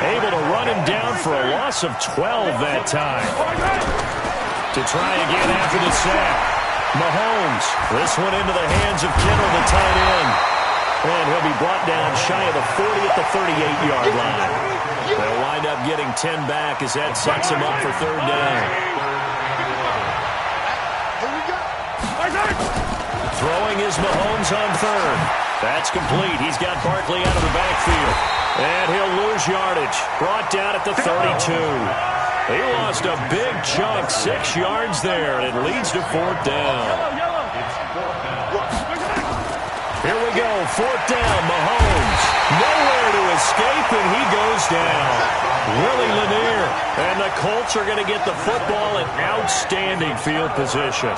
able to run him down for a loss of 12 that time. To try again after the sack. Mahomes, this one into the hands of Kittle, the tight end. And he'll be brought down shy of the 40 at the 38-yard line. They'll wind up getting 10 back as that sets him up for 3rd down. Throwing is Mahomes on 3rd. That's complete. He's got Barkley out of the backfield. And he'll lose yardage. Brought down at the 32. He lost a big chunk, 6 yards there, and it leads to 4th down. Here we go, 4th down, Mahomes. Nowhere to escape, and he goes down. Willie Lanier. And the Colts are going to get the football in outstanding field position.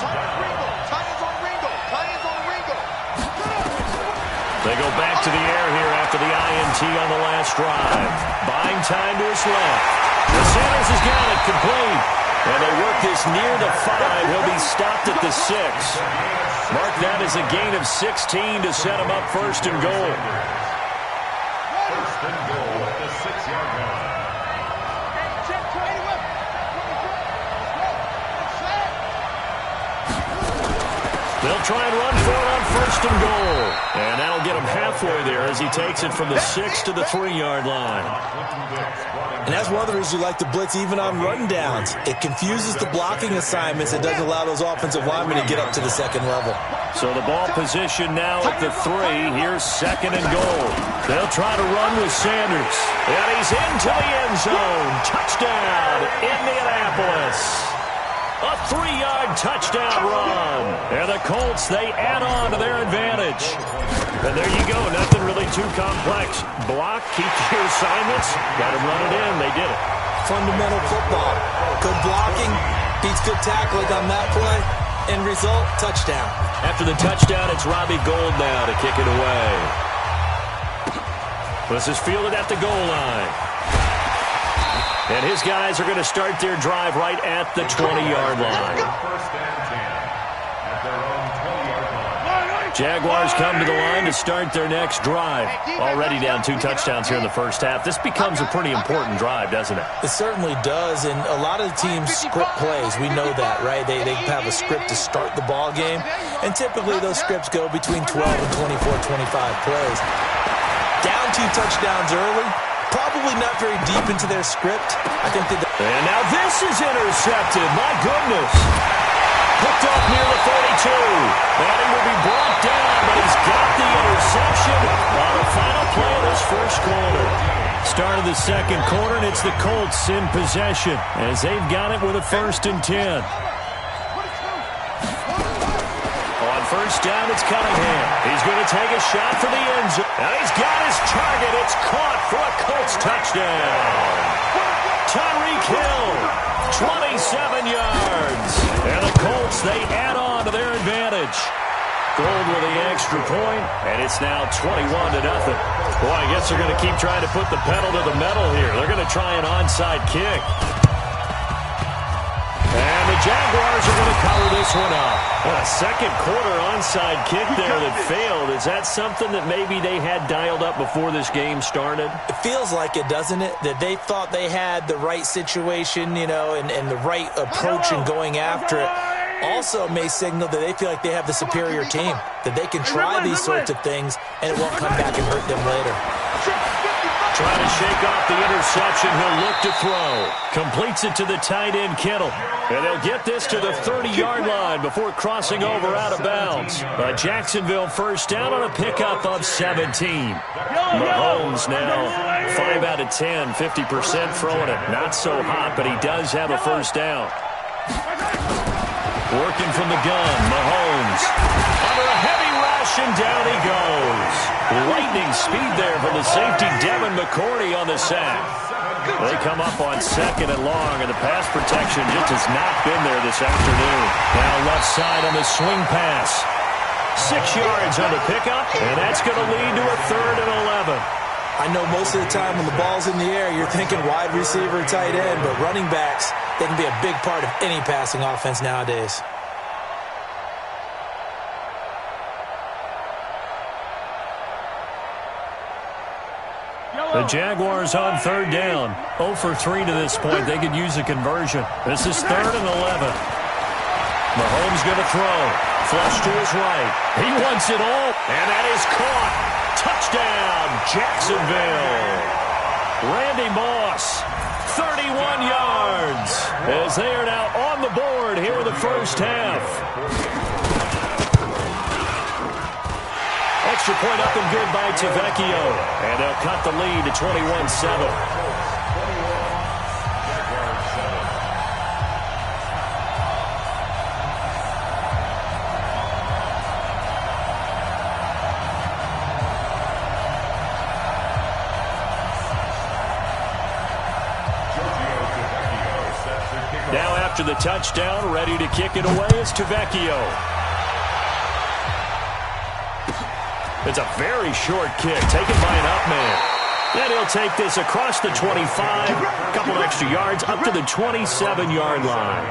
They go back to the air here after the INT on the last drive. Buying time to his left. The Sanders has got it complete. And they work this near the 5. He'll be stopped at the 6. Mark that as a gain of 16 to set him up 1st and goal. 1st and goal at the 6-yard line. They'll try and run for it on 1st and goal. And that'll get him halfway there as he takes it from the 6 to the 3-yard line. And that's one of the reasons you like to blitz even on run downs. It confuses the blocking assignments. It doesn't allow those offensive linemen to get up to the 2nd level. So the ball position now at the 3. Here's 2nd and goal. They'll try to run with Sanders. And he's into the end zone. Touchdown, Indianapolis. A 3-yard touchdown run. And the Colts, they add on to their advantage. And there you go. Nothing really too complex. Block, keep your assignments. Got to run it in. They did it. Fundamental football. Good blocking beats good tackling on that play. End result, touchdown. After the touchdown, it's Robbie Gould now to kick it away. This is fielded at the goal line. And his guys are going to start their drive right at the 20-yard line. 1st and 10 at their own 20-yard line. Jaguars come to the line to start their next drive. Already down 2 touchdowns here in the first half. This becomes a pretty important drive, doesn't it? It certainly does, and a lot of the teams script plays. We know that, right? They have a script to start the ball game, and typically those scripts go between 12 and 24, 25 plays. Down 2 touchdowns early. Probably not very deep into their script. I think that. And now this is intercepted. My goodness. Hooked up near the 42. And he will be brought down, but he's got the interception on the final play of this first quarter. Start of the second quarter, and it's the Colts in possession as they've got it with a 1st and 10. On 1st down, it's Cunningham. He's going to take a shot for the end zone. And he's got his target. It's caught for a Colts touchdown. Tyreek Hill, 27 yards. And the Colts, they add on to their advantage. Gould with the extra point, and it's now 21-0. Boy, I guess they're going to keep trying to put the pedal to the metal here. They're going to try an onside kick. And the Jaguars are going to cover this one up. A second quarter onside kick there that failed. Is that something that maybe they had dialed up before this game started? It feels like it, doesn't it? That they thought they had the right situation, you know, and the right approach in going after it. Also may signal that they feel like they have the superior team, that they can try these sorts of things and it won't come back and hurt them later. trying to shake off the interception. He'll look to throw. Completes it to the tight end, Kittle. And they'll get this to the 30-yard line before crossing over out of bounds. A Jacksonville first down on a pickup of 17. Mahomes now 5 out of 10, 50% throwing it. Not so hot, but he does have a first down. Working from the gun, Mahomes. Under a heavy rush, and down he goes. Lightning speed there from the safety, Devin McCourty, on the sack. They come up on 2nd and long, and the pass protection just has not been there this afternoon. Now left side on the swing pass. 6 yards on the pickup, and that's going to lead to a 3rd and 11. I know most of the time when the ball's in the air, you're thinking wide receiver, tight end, but running backs, they can be a big part of any passing offense nowadays. The Jaguars on 3rd down. 0 for 3 to this point. They could use a conversion. This is 3rd and 11. Mahomes going to throw. Flush to his right. He wants it all, and that is caught. Touchdown, Jacksonville. Randy Moss, 31 yards, as they are now on the board here in the first half. Extra point up and good by Tavecchio, and they'll cut the lead to 21-7. Now after the touchdown, ready to kick it away is Tavecchio. It's a very short kick, taken by an up man. And he'll take this across the 25, a couple extra yards, up to the 27-yard line.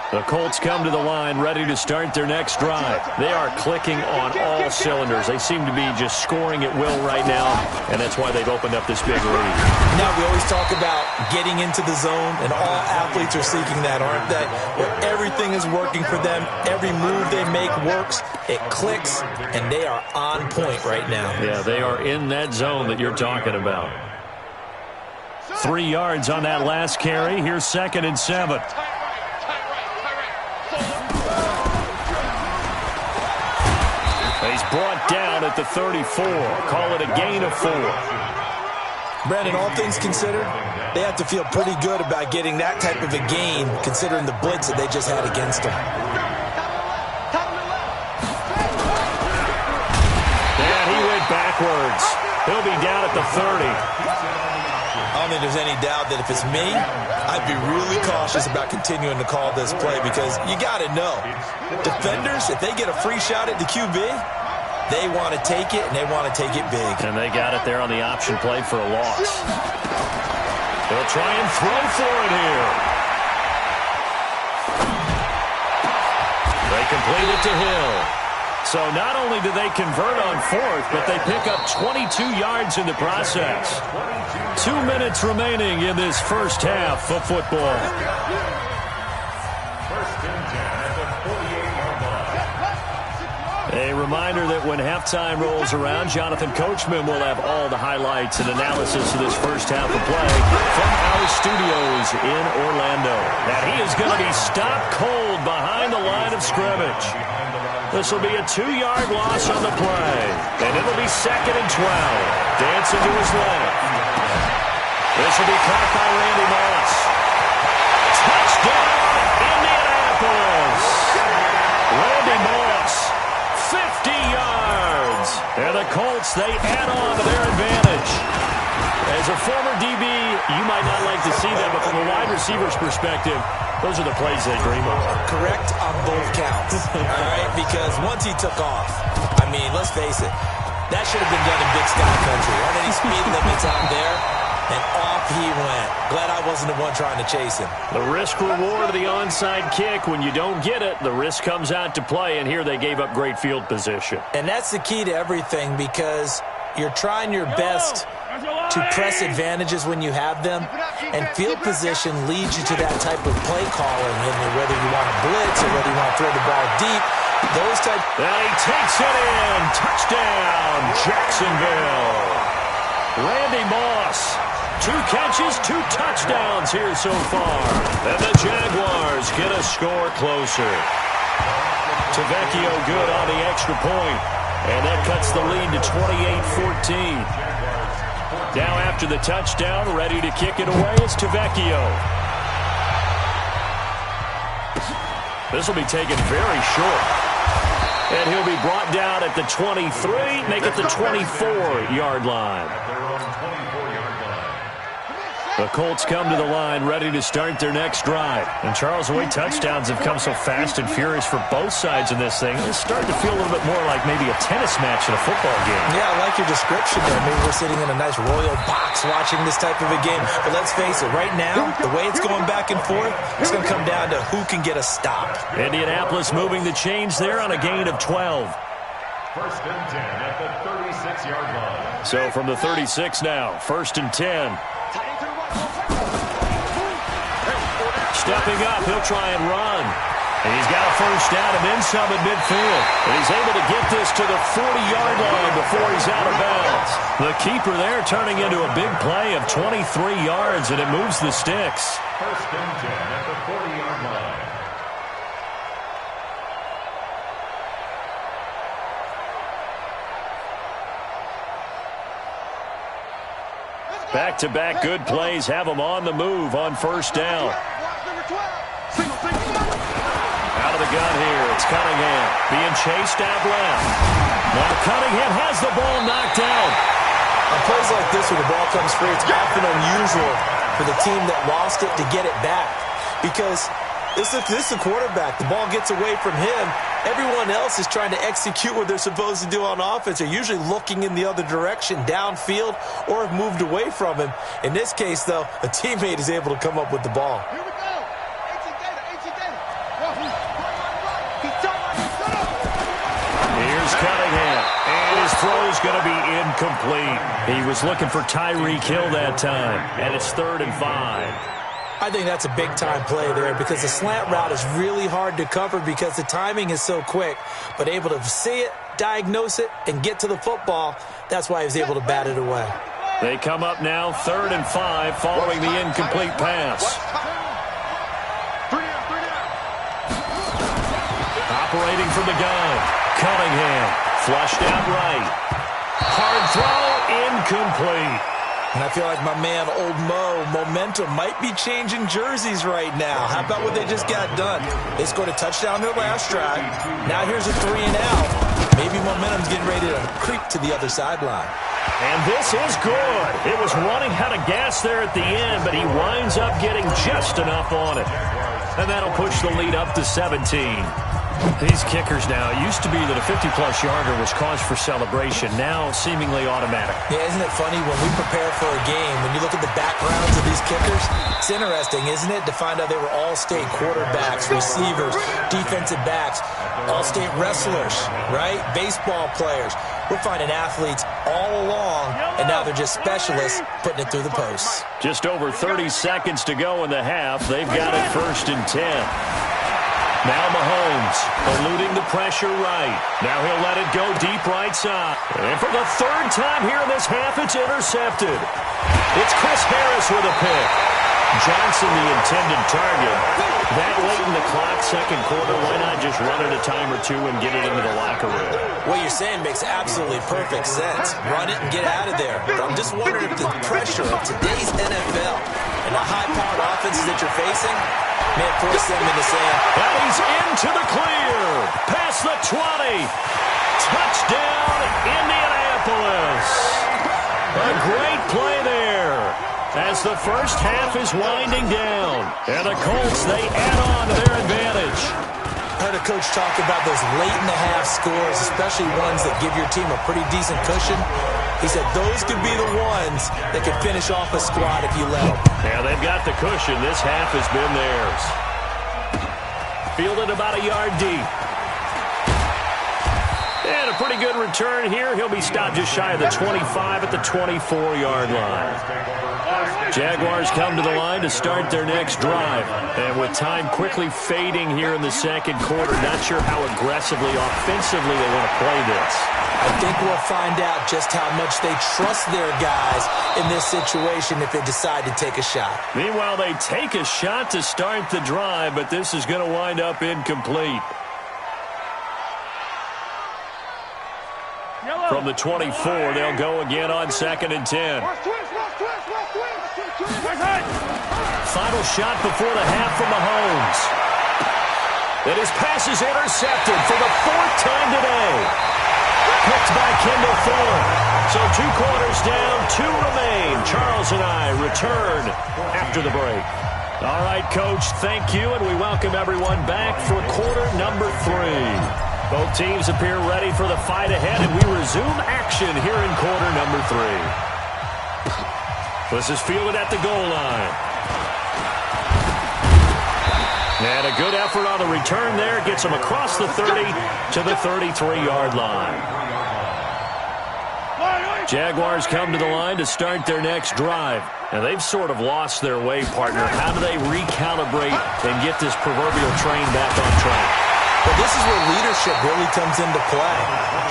The Colts come to the line, ready to start their next drive. They are clicking on all cylinders. They seem to be just scoring at will right now, and that's why they've opened up this big lead. Now, we always talk about getting into the zone, and all athletes are seeking that, aren't they? Where everything is working for them. Every move they make works. It clicks, and they are on point right now. Yeah, they are in that zone that you're talking about. 3 yards on that last carry. Here's 2nd and 7. He's brought down at the 34. Call it a gain of 4. Brandon, all things considered, they have to feel pretty good about getting that type of a gain, considering the blitz that they just had against them. And he went backwards. He'll be down at the 30. I don't think there's any doubt that if it's me, I'd be really cautious about continuing to call this play, because you got to know, defenders, if they get a free shot at the QB, they want to take it, and they want to take it big. And they got it there on the option play for a loss. They'll try and throw for it here. They complete it to Hill. So not only do they convert on 4th, but they pick up 22 yards in the process. 2 minutes remaining in this first half of football. A reminder that when halftime rolls around, Jonathan Coachman will have all the highlights and analysis of this first half of play from our studios in Orlando. And he is going to be stopped cold behind the line of scrimmage. This will be a 2-yard loss on the play. And it'll be 2nd and 12. Dancing to his left. This will be caught by Randy Moss. Touchdown, Indianapolis. Randy Moss, 50 yards. And the Colts, they add on to their advantage. As a former DB, you might not like to see that, but from a wide receiver's perspective, those are the plays they dream of. Correct on both counts, all right? Because once he took off, I mean, let's face it, that should have been done in Big Sky Country. Aren't any speed limits out there? And off he went. Glad I wasn't the one trying to chase him. The risk-reward of the onside kick. When you don't get it, the risk comes out to play, and here they gave up great field position. And that's the key to everything, because you're trying your best to press advantages when you have them, and field position leads you to that type of play calling, and whether you want to blitz or whether you want to throw the ball deep, Those type. And he takes it in. Touchdown, Jacksonville. Randy Moss. 2 catches, 2 touchdowns here so far. And the Jaguars get a score closer. Tavecchio good on the extra point. And that cuts the lead to 28-14. Now after the touchdown, ready to kick it away is Tavecchio. This will be taken very short. And he'll be brought down at the 23, make it the 24-yard line. The Colts come to the line ready to start their next drive. And Charles, the way touchdowns have come so fast and furious for both sides in this thing, it's starting to feel a little bit more like maybe a tennis match in a football game. Yeah, I like your description there. Maybe we're sitting in a nice royal box watching this type of a game. But let's face it, right now, the way it's going back and forth, it's going to come down to who can get a stop. Indianapolis moving the chains there on a gain of 12. First and 10 at the 36-yard line. So from the 36 now, first and 10. Stepping up, he'll try and run. And he's got a first down and then some at midfield. And he's able to get this to the 40-yard line before he's out of bounds. The keeper there turning into a big play of 23 yards, and it moves the sticks. First and 10 at the 40-yard line. Back-to-back good plays have them on the move on first down. Out of the gun here, it's Cunningham being chased out left. Now Cunningham has the ball knocked out. On plays like this where the ball comes free, it's often unusual for the team that lost it to get it back. Because this is the quarterback. The ball gets away from him. Everyone else is trying to execute what they're supposed to do on offense. They're usually looking in the other direction, downfield, or have moved away from him. In this case, though, a teammate is able to come up with the ball. Here we go. Here's Cunningham, and his throw's going to be incomplete. He was looking for Tyreek Hill that time, and it's 3rd and 5. I think that's a big-time play there because the slant route is really hard to cover because the timing is so quick. But able to see it, diagnose it, and get to the football, that's why he was able to bat it away. They come up now 3rd and 5 following the incomplete pass. Operating from the gun, Cunningham flushed out right. Hard throw, incomplete. And I feel like my man, Old Mo, momentum might be changing jerseys right now. How about what they just got done? They scored a touchdown their last drive. Now here's a 3 and out. Maybe momentum's getting ready to creep to the other sideline. And this is good. It was running out of gas there at the end, but he winds up getting just enough on it. And that'll push the lead up to 17. These kickers now, it used to be that a 50-plus yarder was cause for celebration, now seemingly automatic. Yeah, isn't it funny when we prepare for a game, when you look at the backgrounds of these kickers, it's interesting, isn't it, to find out they were all-state quarterbacks, receivers, defensive backs, all-state wrestlers, right? Baseball players. We're finding athletes all along, and now they're just specialists putting it through the posts. Just over 30 seconds to go in the half. They've got it 1st and 10. Now Mahomes eluding the pressure right. Now he'll let it go deep right side. And for the 3rd time here in this half, it's intercepted. It's Chris Harris with a pick. Johnson the intended target. That late in the clock, 2nd quarter, why not just run it a time or two and get it into the locker room? What you're saying makes absolutely perfect sense. Run it and get out of there. But I'm just wondering if the pressure of today's NFL and the high-powered offenses that you're facing may force them into saying, and he's into the clear. Past the 20. Touchdown, Indianapolis. A great play there as the first half is winding down. And the Colts, they add on to their advantage. I heard a coach talk about those late-in-the-half scores, especially ones that give your team a pretty decent cushion. He said those could be the ones that could finish off a squad if you let them. Yeah, they've got the cushion. This half has been theirs. Fielded about a yard deep. And a pretty good return here. He'll be stopped just shy of the 25 at the 24-yard line. Jaguars come to the line to start their next drive. And with time quickly fading here in the second quarter, not sure how aggressively, offensively they want to play this. I think we'll find out just how much they trust their guys in this situation if they decide to take a shot. Meanwhile, they take a shot to start the drive, but this is going to wind up incomplete. From the 24, they'll go again on 2nd and 10. Final shot before the half from Mahomes. And his pass is intercepted for the 4th time today. Picked by Kendall Fuller. So 2 quarters down, 2 remain. Charles and I return after the break. All right, Coach, thank you, and we welcome everyone back for quarter number 3. Both teams appear ready for the fight ahead, and we resume action here in quarter number 3. This is fielded at the goal line. And a good effort on the return there. Gets him across the 30 to the 33-yard line. Jaguars come to the line to start their next drive. And they've sort of lost their way, partner. How do they recalibrate and get this proverbial train back on track? Well, this is where leadership really comes into play.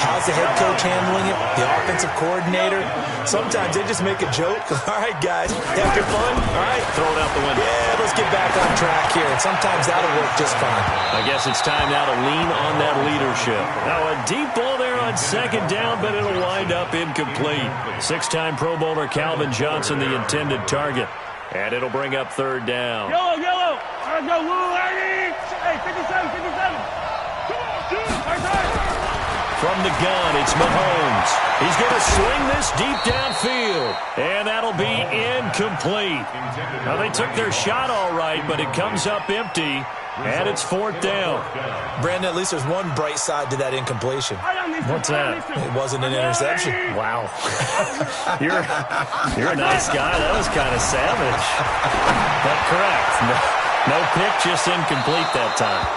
How's the head coach handling it? The offensive coordinator? Sometimes they just make a joke. All right, guys, have your fun? All right, throw it out the window. Yeah, let's get back on track here. And sometimes that'll work just fine. I guess it's time now to lean on that leadership. Now, a deep ball there on 2nd down, but it'll wind up incomplete. 6-time Pro Bowler Calvin Johnson, the intended target. And it'll bring up 3rd down. Yellow. Let's go, Lou, ladies. Hey, 57. From the gun, it's Mahomes. He's going to swing this deep downfield. And that'll be incomplete. Now, they took their shot all right, but it comes up empty. And it's 4th down. Brandon, at least there's one bright side to that incompletion. What's that? It wasn't an interception. Wow. You're a nice guy. That was kind of savage. But correct. No pick, just incomplete that time.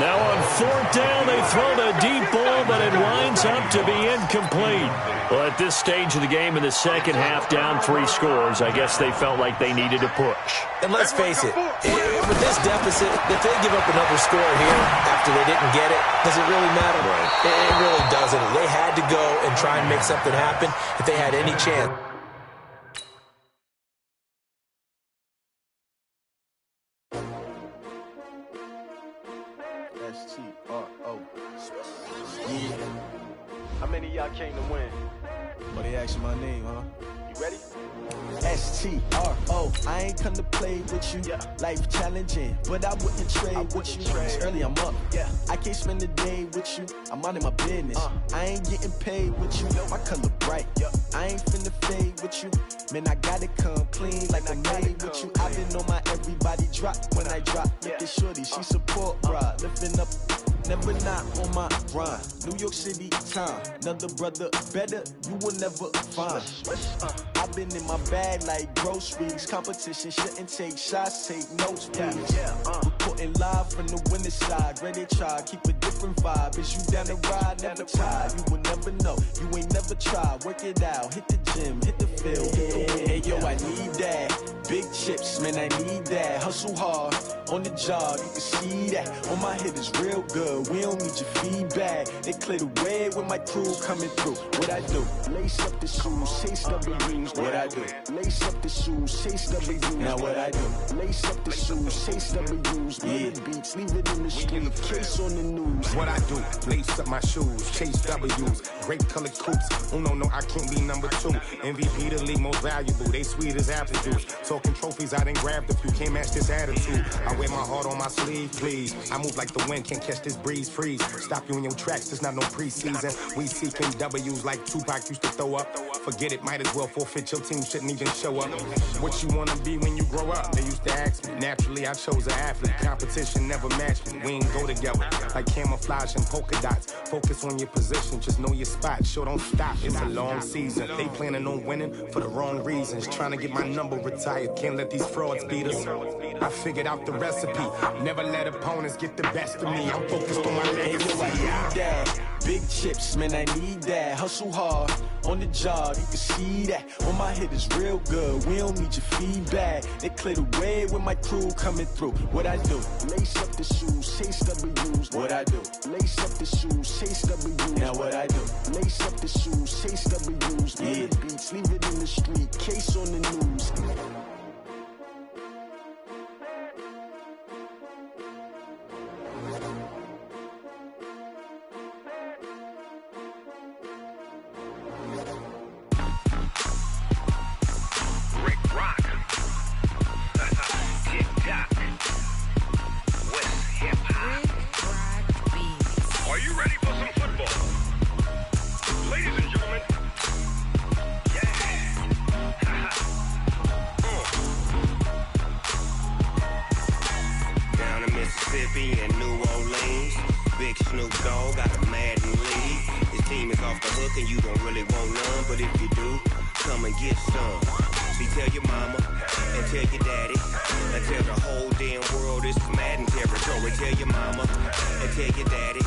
Now on 4th down, they throw the deep ball, but it winds up to be incomplete. Well, at this stage of the game in the second half, down 3 scores, I guess they felt like they needed to push. And let's face it, with this deficit, if they give up another score here after they didn't get it, does it really matter? Right. It really doesn't. They had to go and try and make something happen if they had any chance. How many of y'all came to win? But they asked my name, huh? You ready? S-T-R-O, I ain't come to play with you. Life challenging, but I wouldn't trade with you. It's early, I'm up. I can't spend the day with you. I'm out in my business. I ain't getting paid with you. My color bright. I ain't finna fade with you. Man, I gotta come clean like I'm made with you. I've been on my everybody drop when I drop. Look at shorty, she support bra. Lifting up, never not on my grind. New York City time, another brother better, you will never find. I've been in my bag like groceries. Competition shouldn't take shots, take notes, please. Reporting live from the winning side. Ready to try, keep a different vibe. Is you down the ride, never tired. You will never know, you ain't never tried. Work it out, hit the gym, hit the field. Hey yo, I need that. Big chips, man, I need that. Hustle hard, on the job, you can see that. On my hit is real good, we don't need your feedback. They clear the way with my crew coming through. What I do? Lace up the shoes, chase W's. What I do? Lace up the shoes, chase W's. Now what I do? Lace up the shoes, chase W's. Yeah, beats, leave it in the street, case on the news. What I do? Lace up my shoes, chase W's. Great colored coops. Oh no, I can't be number 2. MVP the league most valuable. They sweet as apple juice. Talking trophies, I done grabbed a few. Can't match this attitude. I wear my heart on my sleeve, please. I move like the wind, can't catch this breeze. Freeze. Stop you in your tracks. There's not no preseason. We seeking W's like Tupac used to throw up. Forget it, might as well forfeit. Your team shouldn't even show up. What you wanna be when you grow up? They used to ask me. Naturally, I chose an athlete. Competition never matched me. We ain't go together like camouflage and polka dots. Focus on your position, just know your spot. Sure, don't stop. It's a long season. They planning on winning for the wrong reasons. Trying to get my number retired. Can't let these frauds beat us. I figured out the recipe. Never let opponents get the best of me. I'm focused on my legacy. Big chips, man, I need that. Hustle hard on the job, you can see that. On my head is real good, we don't need your feedback. They clear the way with my crew coming through. What I do? Lace up the shoes, chase W's. What I do? Lace up the shoes, chase W's. Now what I do? Lace up the shoes, chase W's. Yeah. Beats, leave it in the street, case on the news. And New Orleans, Big Snoop Dogg got a Madden league. His team is off the hook and you don't really want none, but if you do, come and get some. See, tell your mama and tell your daddy and tell the whole damn world this is Madden territory. Tell your mama and tell your daddy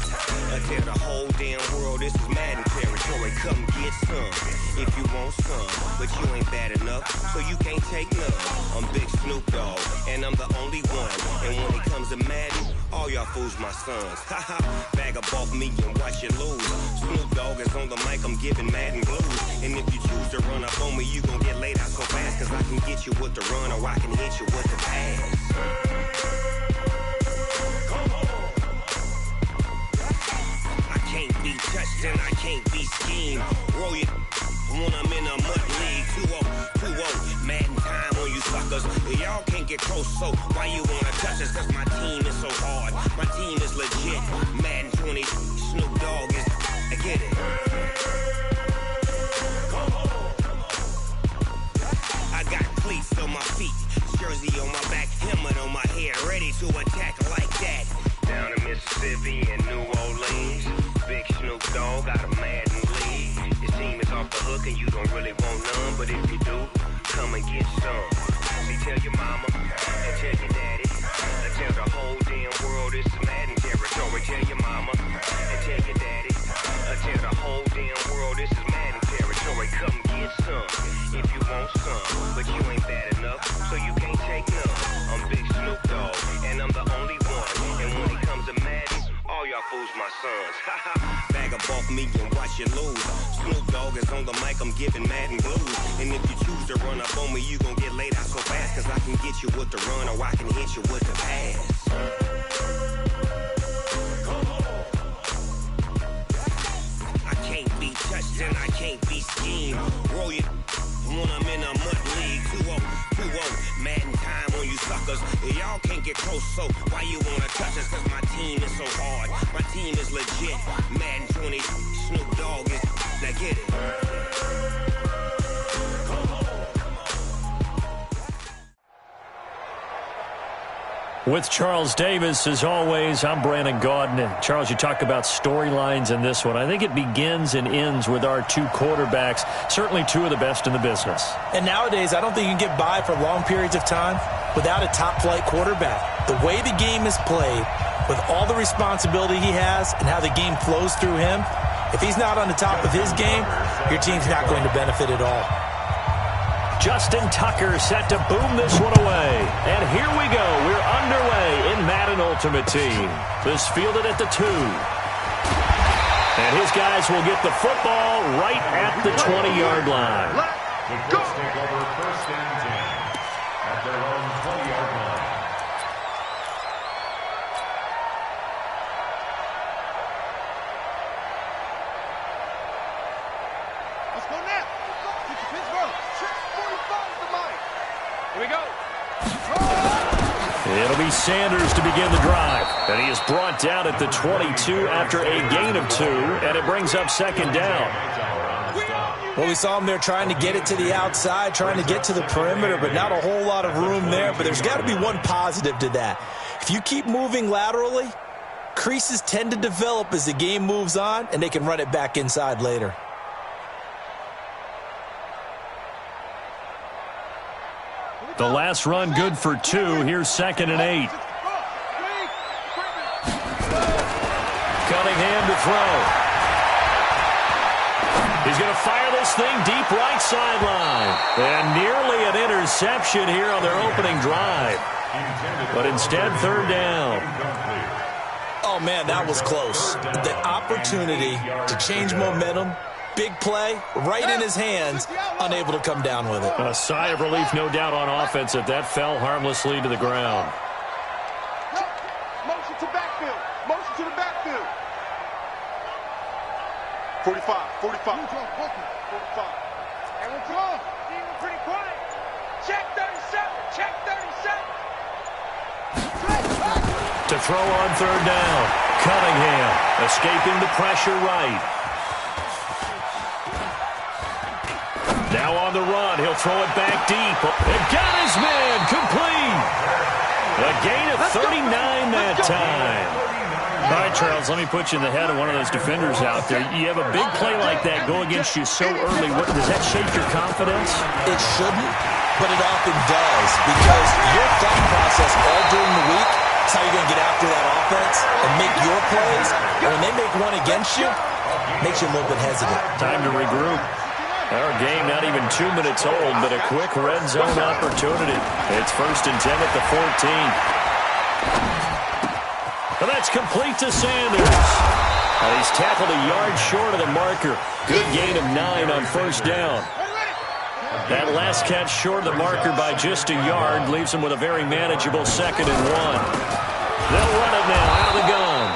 and tell the whole damn world this is Madden territory. Come get some if you want some, but you ain't bad enough, so you can't take none. I'm Big Snoop Dogg and I'm the only one, and when it comes to Madden, all y'all fools my sons. Haha, bag up off me and watch you lose. Snoop Dogg is on the mic, I'm giving Madden blues. And if you choose to run up on me, you gon' get laid out so fast, cause I can get you with the run or I can hit you with the pass. I can't be touched and I can't be schemed. Roll you when I'm in a mud league. 2-0, Madden time on you suckers. Y'all can't get close, so why you wanna touch us? Cause my team is so hard, my team is legit. Madden 20, Snoop Dogg is, I get it. I got cleats on my feet, jersey on my back, helmet on my head, ready to attack like that. Down in Mississippi and New Orleans, Big Snoop Dogg got a Madden league. His team is off the hook and you don't really want none, but if you do, come and get some. See, tell your mama and tell your daddy and tell the whole damn world this is Madden territory. Tell your mama and tell your daddy and tell the whole damn world this is Madden territory. Come get some if you want some, but you ain't bad enough, so you can't take none. I'm Big Snoop Dogg and I'm the only one, and when it comes to Madden, all y'all fools my sons. Bag up off me and watch you lose. Snoop Dogg is on the mic, I'm giving Madden blues. And if you choose to run up on me, you gon' get laid out so fast, cause I can get you with the run or I can hit you with the pass. I can't be touched and I can't be schemed. Roll you when I'm in a mud league. 2-0, Madden time on you suckers. Y'all can't get close, so why you wanna touch us? Cause my team is so hard, my team is legit. Madden 20, Snoop Dogg is, now get it. With Charles Davis, as always, I'm Brandon Gaudin. And Charles, you talk about storylines in this one. I think it begins and ends with our two quarterbacks, certainly two of the best in the business. And nowadays, I don't think you can get by for long periods of time without a top-flight quarterback. The way the game is played, with all the responsibility he has and how the game flows through him, if he's not on the top of his game, your team's not going to benefit at all. Justin Tucker set to boom this one away. And here we go. We're underway in Madden Ultimate Team. This fielded at the 2. And his guys will get the football right at the 20-yard line. The Colts take over first and 10 at their own 20-yard line. Let's go now. Get to Pittsburgh. 6:45 is the mic. Here we go. It'll be Sanders to begin the drive. And he is brought down at the 22 after a gain of 2, and it brings up second down. Well, we saw him there trying to get it to the outside, trying to get to the perimeter, but not a whole lot of room there. But there's got to be one positive to that. If you keep moving laterally, creases tend to develop as the game moves on, and they can run it back inside later. The last run good for 2. Here's 2nd and 8. Cunningham to throw. He's going to fire this thing deep right sideline. And nearly an interception here on their opening drive. But instead, third down. Oh, man, that was close. The opportunity to change momentum, big play, right in his hands, unable to come down with it. A sigh of relief, no doubt, on offense that fell harmlessly to the ground. Motion to backfield. Motion to the backfield. 45. And we're close. We're pretty quiet. Check 37. Check 37. To throw on third down. Cunningham escaping the pressure right. Now on the run. He'll throw it back deep. It got his man complete. A gain of 39 that time. All right, Charles, let me put you in the head of one of those defenders out there. You have a big play like that go against you so early. Does that shake your confidence? It shouldn't, but it often does, because your thought process all during the week is how you're going to get after that offense and make your plays. And when they make one against you, it makes you a little bit hesitant. Time to regroup. Our game not even 2 minutes old, but a quick red zone opportunity. It's 1st and 10 at the 14. And that's complete to Sanders. And he's tackled a yard short of the marker. Good gain of 9 on first down. That last catch short of the marker by just a yard leaves him with a very manageable 2nd and 1. They'll run it now out of the gun.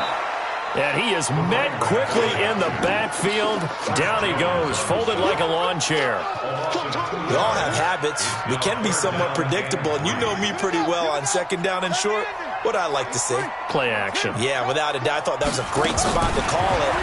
And he is met quickly in the backfield. Down he goes, folded like a lawn chair. We all have habits. We can be somewhat predictable, and you know me pretty well on 2nd down and short. What I like to see. Play action. Yeah, without a doubt. I thought that was a great spot to call it.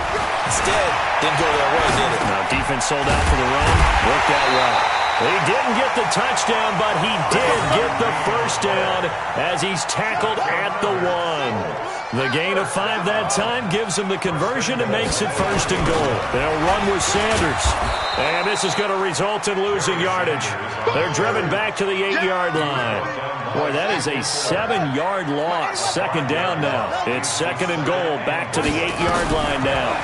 Instead, didn't go their way, did it? Now, defense sold out for the run. Worked out well. He didn't get the touchdown, but he did get the first down as he's tackled at the 1. The gain of 5 that time gives him the conversion and makes it 1st and goal. They'll run with Sanders. And this is going to result in losing yardage. They're driven back to the 8-yard line. Boy, that is a 7-yard loss. 2nd down now. It's 2nd and goal. Back to the 8-yard line now.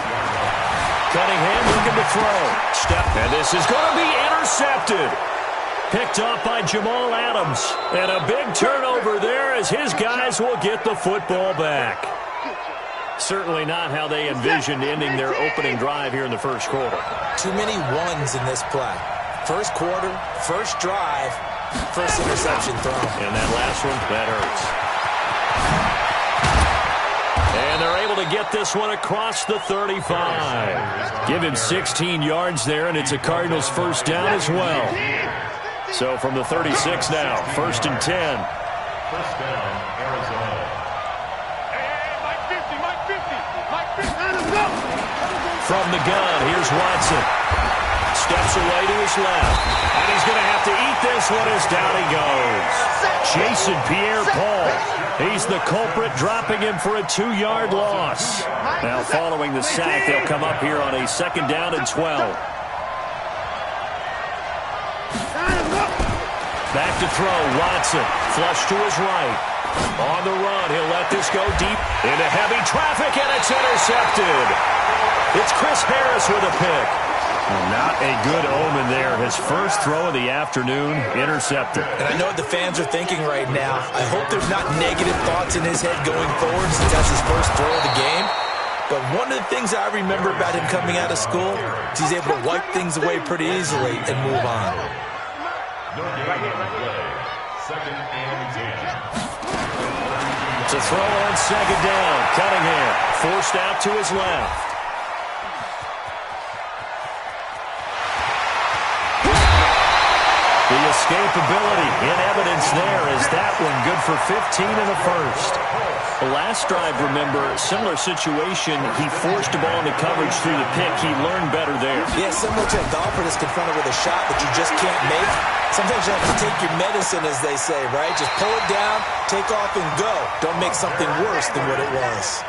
Cunningham looking to throw. Step, and this is going to be intercepted. Picked off by Jamal Adams. And a big turnover there as his guys will get the football back. Certainly not how they envisioned ending their opening drive here in the first quarter. Too many ones in this play. First quarter, first drive, first interception throw. And that last one, that hurts. And they're able to get this one across the 35. Give him 16 yards there, and it's a Cardinals first down as well. So from the 36 now, 1st and 10. First down, Arizona. Mike 50. From the gun, here's Watson. Steps away to his left. And he's going to have to eat this one as down he goes. Jason Pierre-Paul. He's the culprit, dropping him for a 2-yard loss. Now following the sack, they'll come up here on a 2nd down and 12. Back to throw, Watson. Flush to his right. On the run, he'll let this go deep into heavy traffic, and it's intercepted. It's Chris Harris with a pick. Not a good omen there. His first throw of the afternoon, intercepted. And I know what the fans are thinking right now. I hope there's not negative thoughts in his head going forward since that's his first throw of the game. But one of the things I remember about him coming out of school is he's able to wipe things away pretty easily and move on. No game on play. 2nd and 10. To throw on 2nd down. Cunningham forced out to his left. The escapability in evidence there is that one good for 15 in the first. The last drive, remember, similar situation. He forced the ball into coverage through the pick. He learned better there. Yeah, similar to a golfer that's confronted with a shot that you just can't make. Sometimes you have to take your medicine, as they say, right? Just pull it down, take off, and go. Don't make something worse than what it was.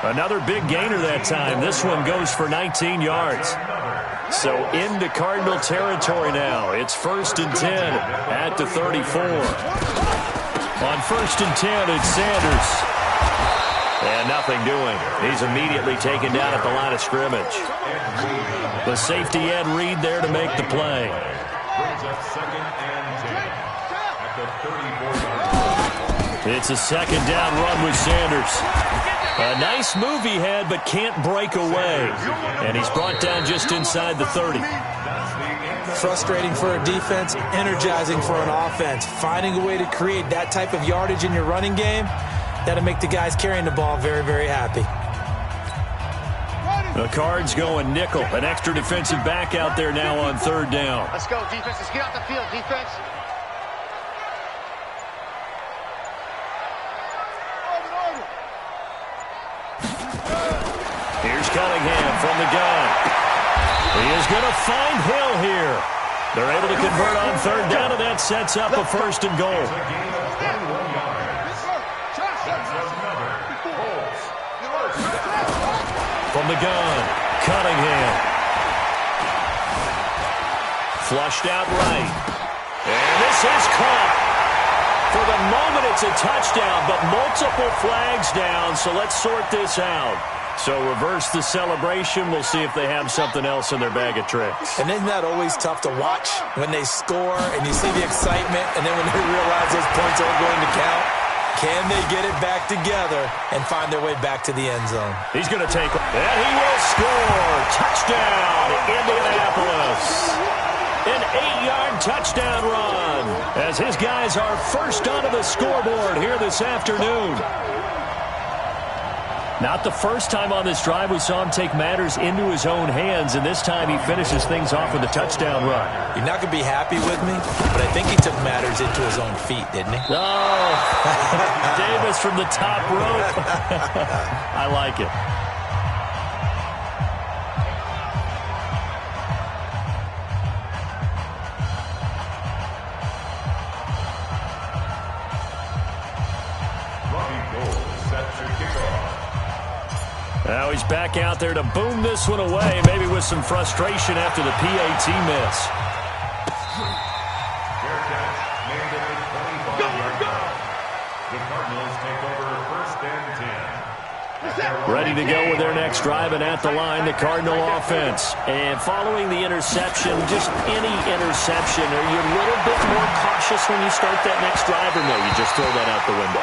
Another big gainer that time. This one goes for 19 yards. So into Cardinal territory now. It's 1st and 10 at the 34. On 1st and 10, it's Sanders. And nothing doing. He's immediately taken down at the line of scrimmage. The safety Ed Reed there to make the play. Brings up 2nd and 10 at the 34-yard line. It's a 2nd down run with Sanders. A nice move he had, but can't break away. And he's brought down just inside the 30. Frustrating for a defense, energizing for an offense. Finding a way to create that type of yardage in your running game, that'll make the guys carrying the ball very, very happy. The Cards going nickel. An extra defensive back out there now on 3rd down. Let's go, defense. Let's get out the field, defense. Here's Cunningham from the gun. He is going to find Hill here. They're able to convert on 3rd down, and that sets up a 1st and goal. It's a gain of 21 yards. That's another. From the gun, Cunningham. Flushed out right. And this is caught. For the moment, it's a touchdown, but multiple flags down, so let's sort this out. So reverse the celebration. We'll see if they have something else in their bag of tricks. And isn't that always tough to watch when they score and you see the excitement, and then when they realize those points aren't going to count? Can they get it back together and find their way back to the end zone? He's going to take, and he will score. Touchdown, Indianapolis. An 8-yard touchdown run as his guys are first onto the scoreboard here this afternoon. Not the first time on this drive we saw him take matters into his own hands, and this time he finishes things off with a touchdown run. You're not going to be happy with me, but I think he took matters into his own feet, didn't he? Oh, Davis from the top rope. I like it. Now he's back out there to boom this one away, maybe with some frustration after the PAT miss. Fair catch made at the 25-yard line. The Cardinals take over 1st and 10. Ready to go with their next drive, and at the line, the Cardinal offense. And following the interception, just any interception, are you a little bit more cautious when you start that next drive, or no, you just throw that out the window?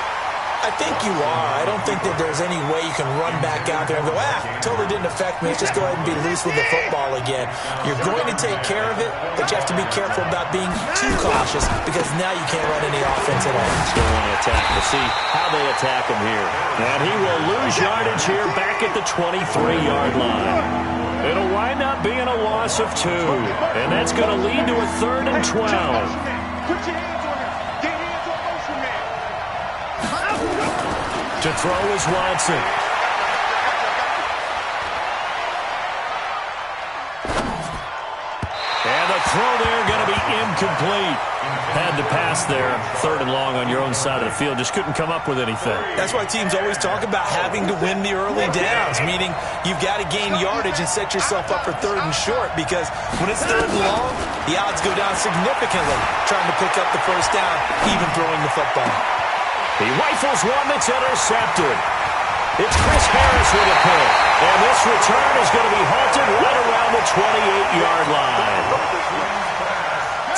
I think you are. I don't think that there's any way you can run back out there and go, totally didn't affect me. Let's just go ahead and be loose with the football again. You're going to take care of it, but you have to be careful about being too cautious because now you can't run any offense at all. Still want to attack. We'll see how they attack him here. And he will lose yardage here back at the 23-yard line. It'll wind up being a loss of 2, and that's going to lead to a 3rd and 12. Put your hands on him. Get hands on motion man. To throw is Watson. And the throw there going to be incomplete. Had to pass there. 3rd and long on your own side of the field. Just couldn't come up with anything. That's why teams always talk about having to win the early downs, meaning you've got to gain yardage and set yourself up for 3rd and short, because when it's 3rd and long, the odds go down significantly trying to pick up the 1st down, even throwing the football. He rifles one that's intercepted. It's Chris Harris with a pick. And this return is going to be halted right around the 28-yard line.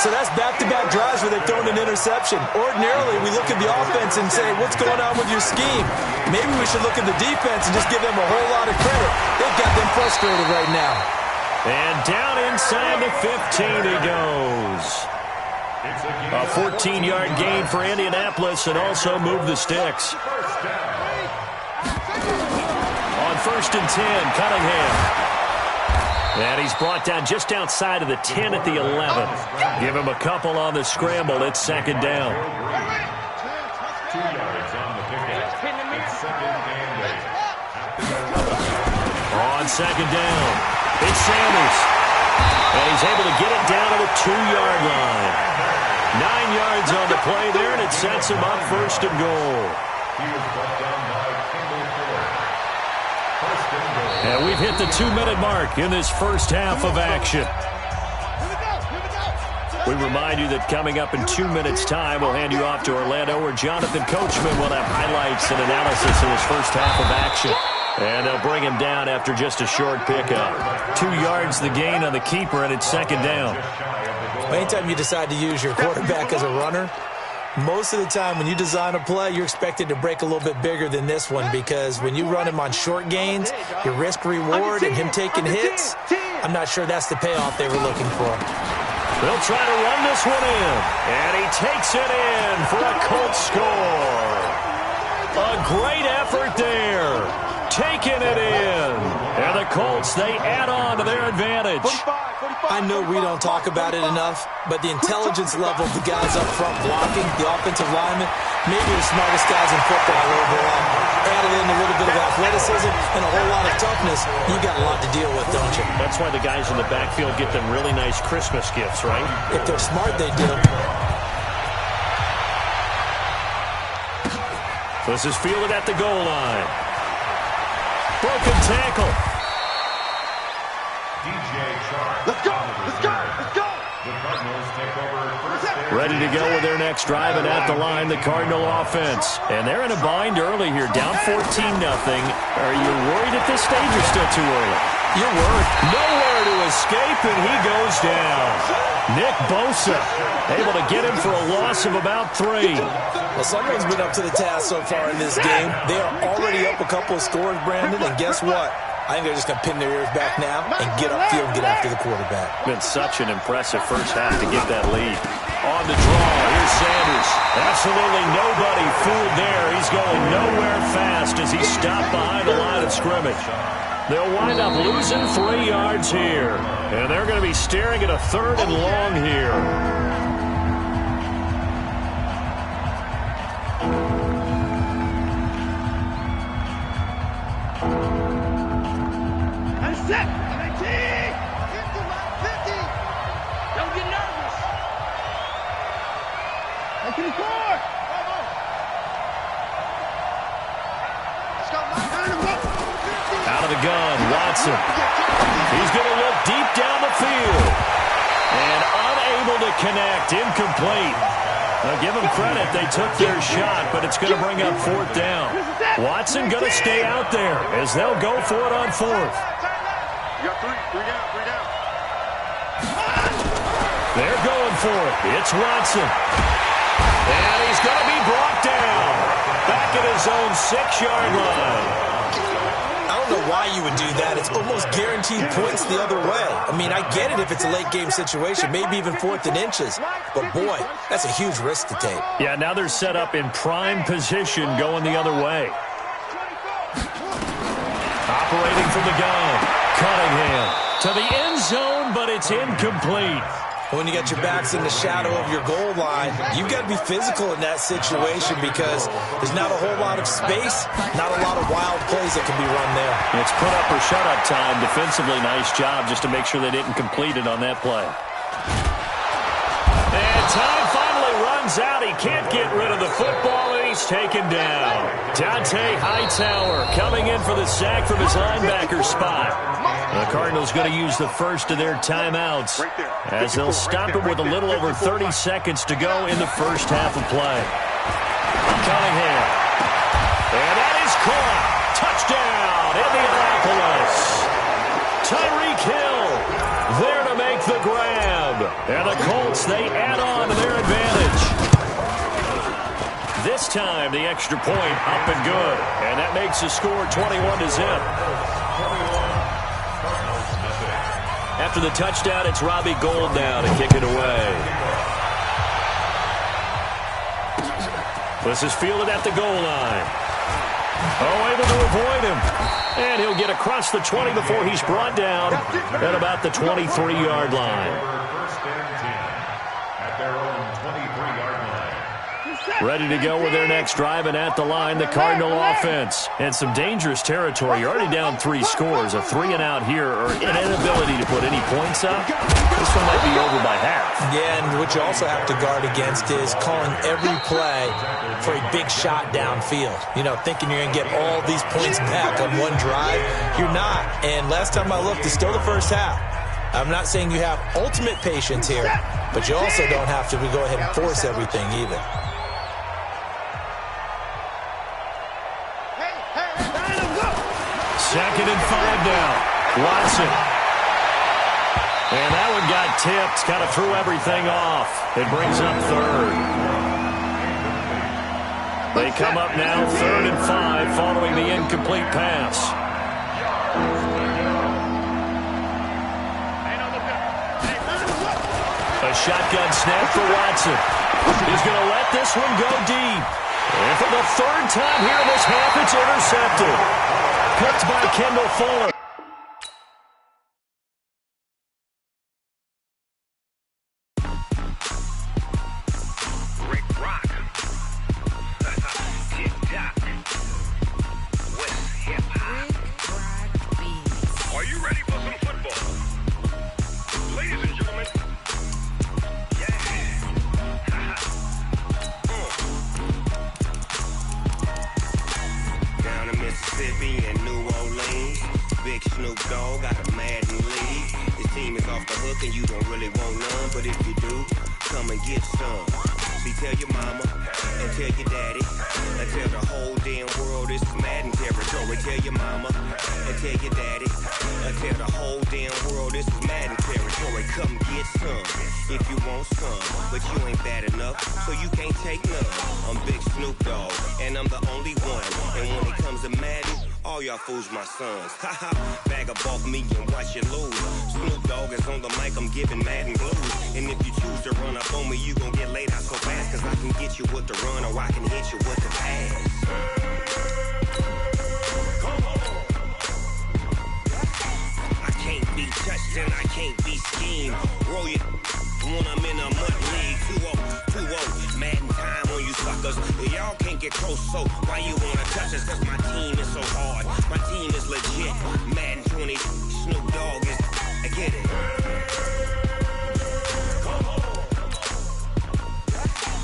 So that's back-to-back drives where they've thrown an interception. Ordinarily, we look at the offense and say, what's going on with your scheme? Maybe we should look at the defense and just give them a whole lot of credit. They've got them frustrated right now. And down inside the 15 he goes. A 14-yard gain for Indianapolis, and also move the sticks. On 1st and 10, Cunningham. And he's brought down just outside of the 10 at the 11. Give him a couple on the scramble. It's 2nd down. 2 yards on the pickup. It's 2nd and 8. On 2nd down, it's Sanders. And he's able to get it down to the 2-yard line. 9 yards on the play there, and it sets him up 1st and goal. He was brought down by Kendall Ford. 1st and goal. And we've hit the 2-minute mark in this first half of action. We remind you that coming up in 2 minutes' time, we'll hand you off to Orlando, where Jonathan Coachman will have highlights and analysis in his first half of action. And they'll bring him down after just a short pickup. 2 yards the gain on the keeper, and it's second down. Anytime you decide to use your quarterback as a runner, most of the time when you design a play, you're expected to break a little bit bigger than this one, because when you run him on short gains, your risk-reward and him taking hits, I'm not sure that's the payoff they were looking for. They'll try to run this one in, and he takes it in for a Colts score. A great effort there, taking it in. And the Colts, they add on to their advantage. I know we don't talk about it enough, but the intelligence level of the guys up front blocking, the offensive linemen, maybe the smartest guys in football overall. Added in a little bit of athleticism and a whole lot of toughness. You got a lot to deal with, don't you? That's why the guys in the backfield get them really nice Christmas gifts, right? If they're smart, they do. This is fielded at the goal line. Broken tackle. Let's go! Let's go! Let's go! The Cardinals take over first down. Ready to go with their next drive, and at the line, the Cardinal offense. And they're in a bind early here, down 14-0. Are you worried at this stage or still too early? You're worried. Nowhere to escape, and he goes down. Nick Bosa able to get him for a loss of about 3. Well, someone's been up to the task so far in this game. They are already up a couple of scores, Brandon, and guess what? I think they're just going to pin their ears back now and get upfield and get after the quarterback. Been such an impressive first half to get that lead. On the draw, here's Sanders. Absolutely nobody fooled there. He's going nowhere fast as he stopped behind the line of scrimmage. They'll wind up losing 3 yards here. And they're going to be staring at a 3rd and long here. Set! 19! 50! Don't get nervous! I can score! Out of the gun, Watson. He's going to look deep down the field. And unable to connect, incomplete. Now give them credit, they took their shot, but it's going to bring up 4th down. Watson going to stay out there as they'll go for it on 4th. You got 3 down. They're going for it. It's Watson. And he's going to be brought down. Back at his own 6-yard line. I don't know why you would do that. It's almost guaranteed points the other way. I mean, I get it if it's a late-game situation, maybe even 4th and inches. But, boy, that's a huge risk to take. Yeah, now they're set up in prime position going the other way. Operating from the gun. Cunningham to the end zone, but it's incomplete. When you got your backs in the shadow of your goal line, you've got to be physical in that situation because there's not a whole lot of space, not a lot of wild plays that can be run there. It's put up or shut up time. Defensively, nice job just to make sure they didn't complete it on that play. And time finally runs out. He can't get rid of the football, and he's taken down. Dante Hightower coming in for the sack from his linebacker spot. The Cardinals going to use the first of their timeouts as they'll stop it with a little over 30 seconds to go in the first half of play. Cunningham. And that is caught. Touchdown, Indianapolis. Tyreek Hill there to make the grab. And the Colts, they add on to their advantage. This time, the extra point up and good. And that makes the score 21-0. After the touchdown, it's Robbie Gould now to kick it away. This is fielded at the goal line. Oh, able to avoid him. And he'll get across the 20 before he's brought down at about the 23-yard line. First and 10 at their own 23-yard line. Ready to go with their next drive, and at the line, the Cardinal offense. And some dangerous territory. You're already down 3 scores. A 3-and-out here, or an inability to put any points up. This one might be over by half. Yeah, and what you also have to guard against is calling every play for a big shot downfield. You know, thinking you're going to get all these points back on one drive. You're not. And last time I looked, it's still the first half. I'm not saying you have ultimate patience here, but you also don't have to go ahead and force everything either. Second and 5 now. Watson. And that one got tipped. Kind of threw everything off. It brings up third. They come up now 3rd and 5 following the incomplete pass. A shotgun snap for Watson. He's going to let this one go deep. And for the 3rd time here in this half, it's intercepted. Picked by Kendall Fuller. Fools my sons. Haha, bag up off me and watch you lose. Snoop Dogg is on the mic, I'm giving Madden blues. And if you choose to run up on me, you gon' get laid out so fast. Cause I can get you with the run or I can hit you with the pass. I can't be touched and I can't be schemed. Roll you when I'm in a mud league. 2-0, Madden time on you suckers. Y'all can't get close, so why you wanna touch us? Cause my team is so hard. My team is legit. Madden 20, Snoop Dogg is. I get it.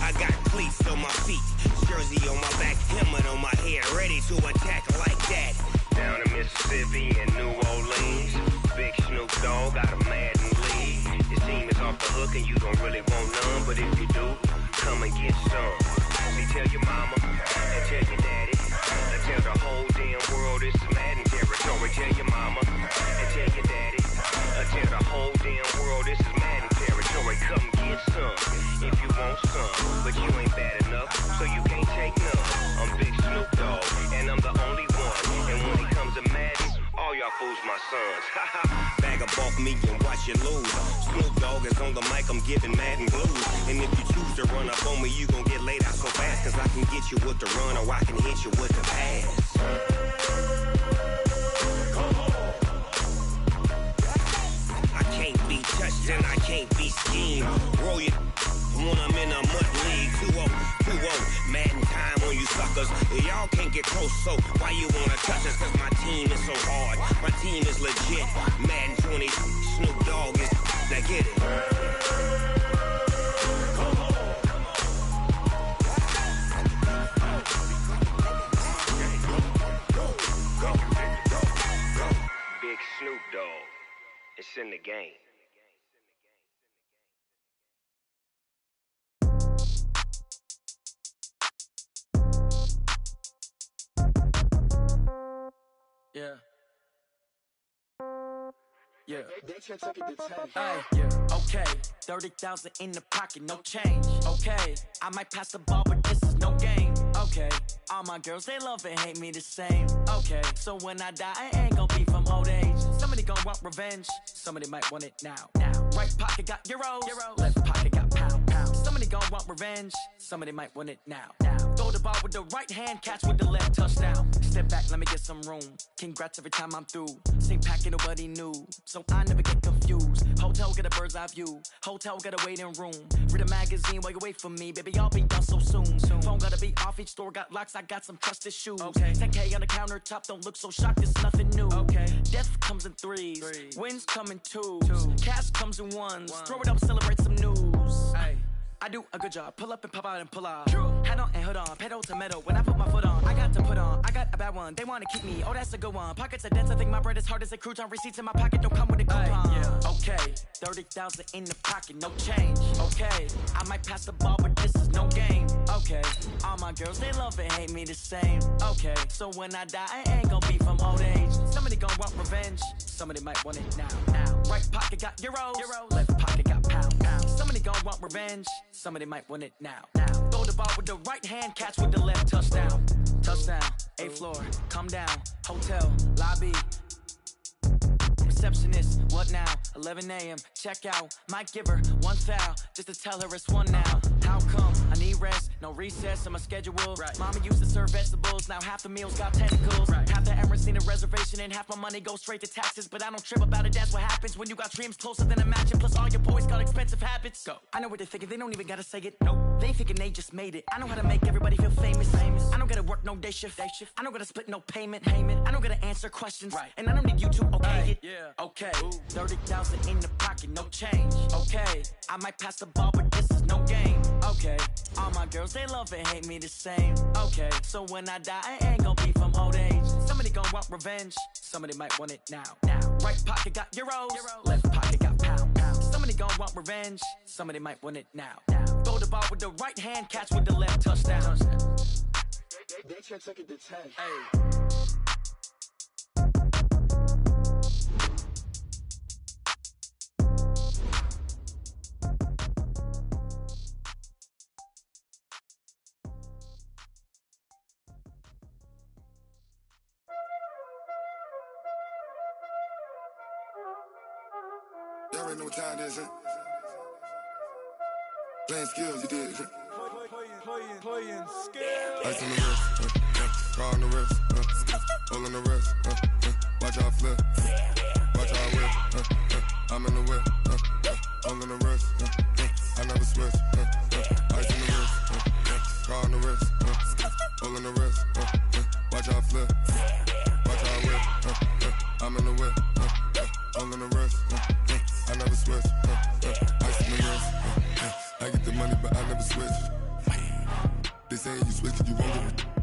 I got cleats on my feet, jersey on my back, helmet on my head, ready to attack like that. Down in Mississippi and New Orleans, big Snoop Dogg got a Madden league. Your team is off the hook and you don't really want none, but if you do, come and get some. See, tell your mama and tell your daddy. Tell the whole damn world this is Madden territory. Tell your mama and tell your daddy. Tell the whole damn world this is Madden territory. Come get some if you want some, but you ain't bad enough, so you can't take none. I'm Big Snoop Dogg, and I'm the only one. And when it comes to Madden, all y'all fools my sons. Bag up off me and watch you lose. Snoop Dogg is on the mic, I'm giving Madden blues. And if you choose to run up on me, you gon' get laid out so fast. Cause I can get you with the run or I can hit you with the pass. I can't be touched and I can't be schemed. Roll you when I'm in a mud league. 2-0, Madden time on you suckers. Y'all can't get close, so why you wanna touch us? Cause my team is so hard. My team is legit. Madden 20, Snoop Dogg is. Now get it. Big Snoop Dogg. It's in the game. Yeah. Yeah. Hey, yeah. Okay. 30,000 in the pocket, no change. Okay. I might pass the ball, but this is no game. Okay. All my girls, they love and hate me the same. Okay. So when I die, I ain't gon' be from old age. Somebody gon' want revenge. Somebody might want it now. Right pocket got euros. Left pocket got pound. Somebody gon' want revenge. Somebody might want it now. Throw the ball with the right hand, catch with the left, touchdown. Step back, let me get some room. Congrats every time I'm through. Same packet, nobody knew, so I never get confused. Hotel get a bird's eye view. Hotel got a waiting room. Read a magazine while you wait for me, baby. I'll be done so soon. Phone gotta be off. Each store got locks. I got some trusted shoes. 10K on the countertop. Don't look so shocked. It's nothing new. Death comes in threes. Wins come in twos. Cash comes in ones. Throw it up, celebrate some news. I do a good job. Pull up and pop out and pull out. Head on and hood on, pedal to metal. When I put my foot on, I got to put on. I got a bad one, they wanna keep me. Oh, that's a good one. Pockets are dense, I think my bread is hard as a crouton. Receipts in my pocket don't come with a coupon. Yeah. Okay, 30,000 in the pocket, no change. Okay, I might pass the ball, but this is no game. Okay, all my girls, they love and hate me the same. Okay, so when I die, I ain't gonna be from old age. Somebody gon' want revenge, somebody might want it now. Right pocket got euros, left pocket got pound. Somebody gon' want revenge, somebody might want it now. Throw the ball with the right hand, catch with the left, touchdown. Touchdown, 8th floor, come down, hotel, lobby. Receptionist, what now? 11 a.m. check out. Might give her one foul just to tell her it's one now. How come? I need rest, no recess on my schedule. Right. Mama used to serve vegetables, now half the meals got tentacles. Right. Half the errands need a reservation and half my money goes straight to taxes. But I don't trip about it, that's what happens when you got dreams closer than a mansion. Plus all your boys got expensive habits. Go. I know what they're thinking, they don't even gotta say it. Nope. They thinking they just made it. I know how to make everybody feel famous. I don't gotta work no day shift. I don't gotta split no payment. I don't gotta answer questions. Right. And I don't need you to okay it. Yeah. Okay, 30,000 in the pocket, no change. Okay, I might pass the ball, but this is no game. Okay, all my girls, they love and hate me the same. Okay, so when I die, I ain't gonna be from old age. Somebody gon' want revenge, somebody might want it now. Right pocket got euros, left pocket got pound. Somebody gon' want revenge, somebody might want it now. Throw the ball with the right hand, catch with the left, touchdown. They can't take it to 10. Hey. Y'all already know what time it is, huh? Playing skills, you did. Playing skills. Ice on the wrist, car on the wrist, hole on the wrist, watch out flip, watch out whip, I'm in the whip, hole on the wrist, I never switch, ice on the wrist, car on the wrist, hole on the wrist, watch out flip, watch out whip, I'm in the whip, hole on the wrist, I never switch, ice on the wrist, I get the money but I never switch. They say you switch it, you won't get it.